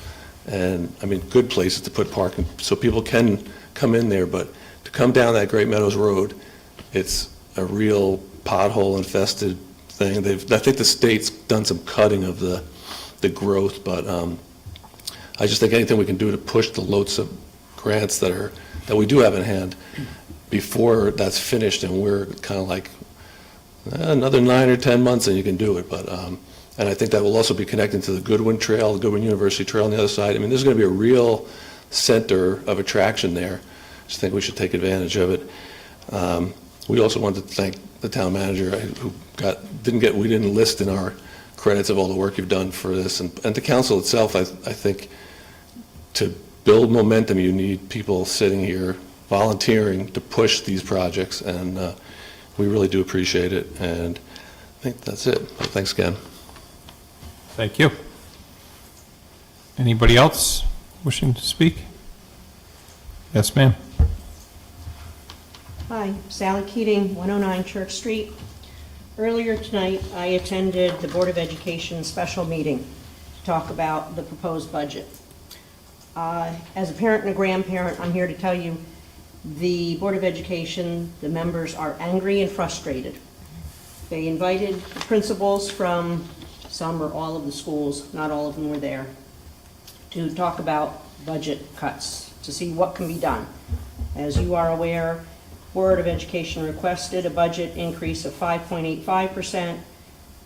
and I mean, good places to put parking so people can come in there, but to come down that Great Meadows Road, it's a real pothole infested thing. I think the state's done some cutting of the growth, but I just think anything we can do to push the loads of grants that we do have in hand before that's finished, and we're kind of like another 9 or 10 months and you can do it, but and I think that will also be connecting to the Goodwin Trail, the Goodwin University Trail on the other side. I mean, there's going to be a real center of attraction there. I just think we should take advantage of it. We also wanted to thank the town manager who we didn't list in our credits of all the work you've done for this, and the council itself. I think to build momentum, you need people sitting here volunteering to push these projects, and we really do appreciate it, and I think that's it. Thanks again. Thank you. Anybody else wishing to speak? Yes, ma'am. Hi, Sally Keating, 109 Church Street. Earlier tonight, I attended the Board of Education special meeting to talk about the proposed budget. As a parent and a grandparent, I'm here to tell you the Board of Education, the members are angry and frustrated. They invited the principals from some or all of the schools, not all of them were there, to talk about budget cuts, to see what can be done. As you are aware, Board of Education requested a budget increase of 5.85%.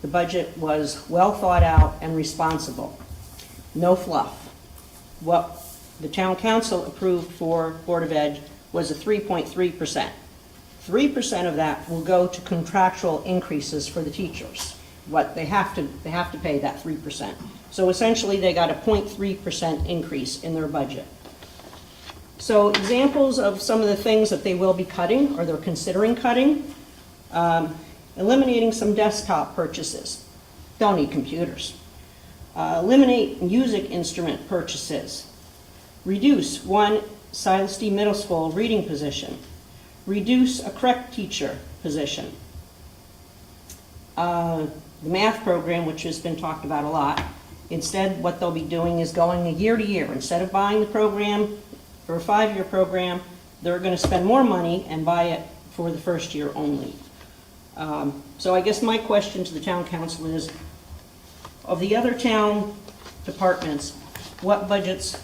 The budget was well thought out and responsible. No fluff. What the town council approved for Board of Ed was a 3.3%. 3% of that will go to contractual increases for the teachers. What they have to pay that 3%. So essentially, they got a 0.3% increase in their budget. So examples of some of the things that they will be cutting, or they're considering cutting, eliminating some desktop purchases. Don't need computers. Eliminate music instrument purchases. Reduce one Silas D. Middle School reading position. Reduce a correct teacher position. The math program, which has been talked about a lot, instead what they'll be doing is going a year to year. Instead of buying the program for a 5-year program, they're going to spend more money and buy it for the first year only. So I guess my question to the town council is, of the other town departments, what budgets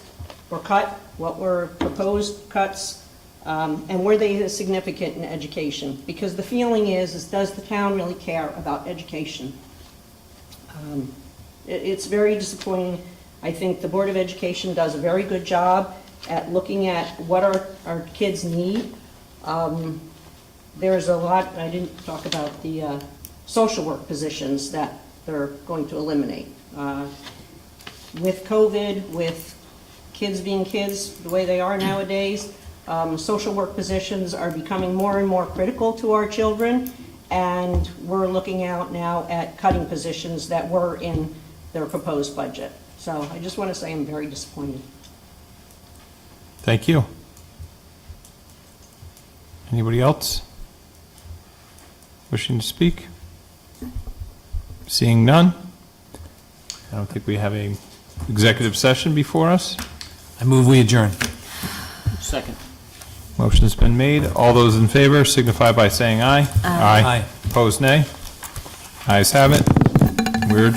were cut, what were proposed cuts, and were they significant in education? Because the feeling is does the town really care about education? It's very disappointing. I think the Board of Education does a very good job at looking at what our kids need. There's a lot, I didn't talk about the social work positions that they're going to eliminate. With COVID, with kids being kids the way they are nowadays, social work positions are becoming more and more critical to our children, and we're looking out now at cutting positions that were in their proposed budget. So I just want to say I'm very disappointed. Thank you. Anybody else wishing to speak? Seeing none? I don't think we have a executive session before us. I move we adjourn. Second. Motion's been made. All those in favor signify by saying aye. Aye. Opposed, nay. Ayes have it. We're adjourned.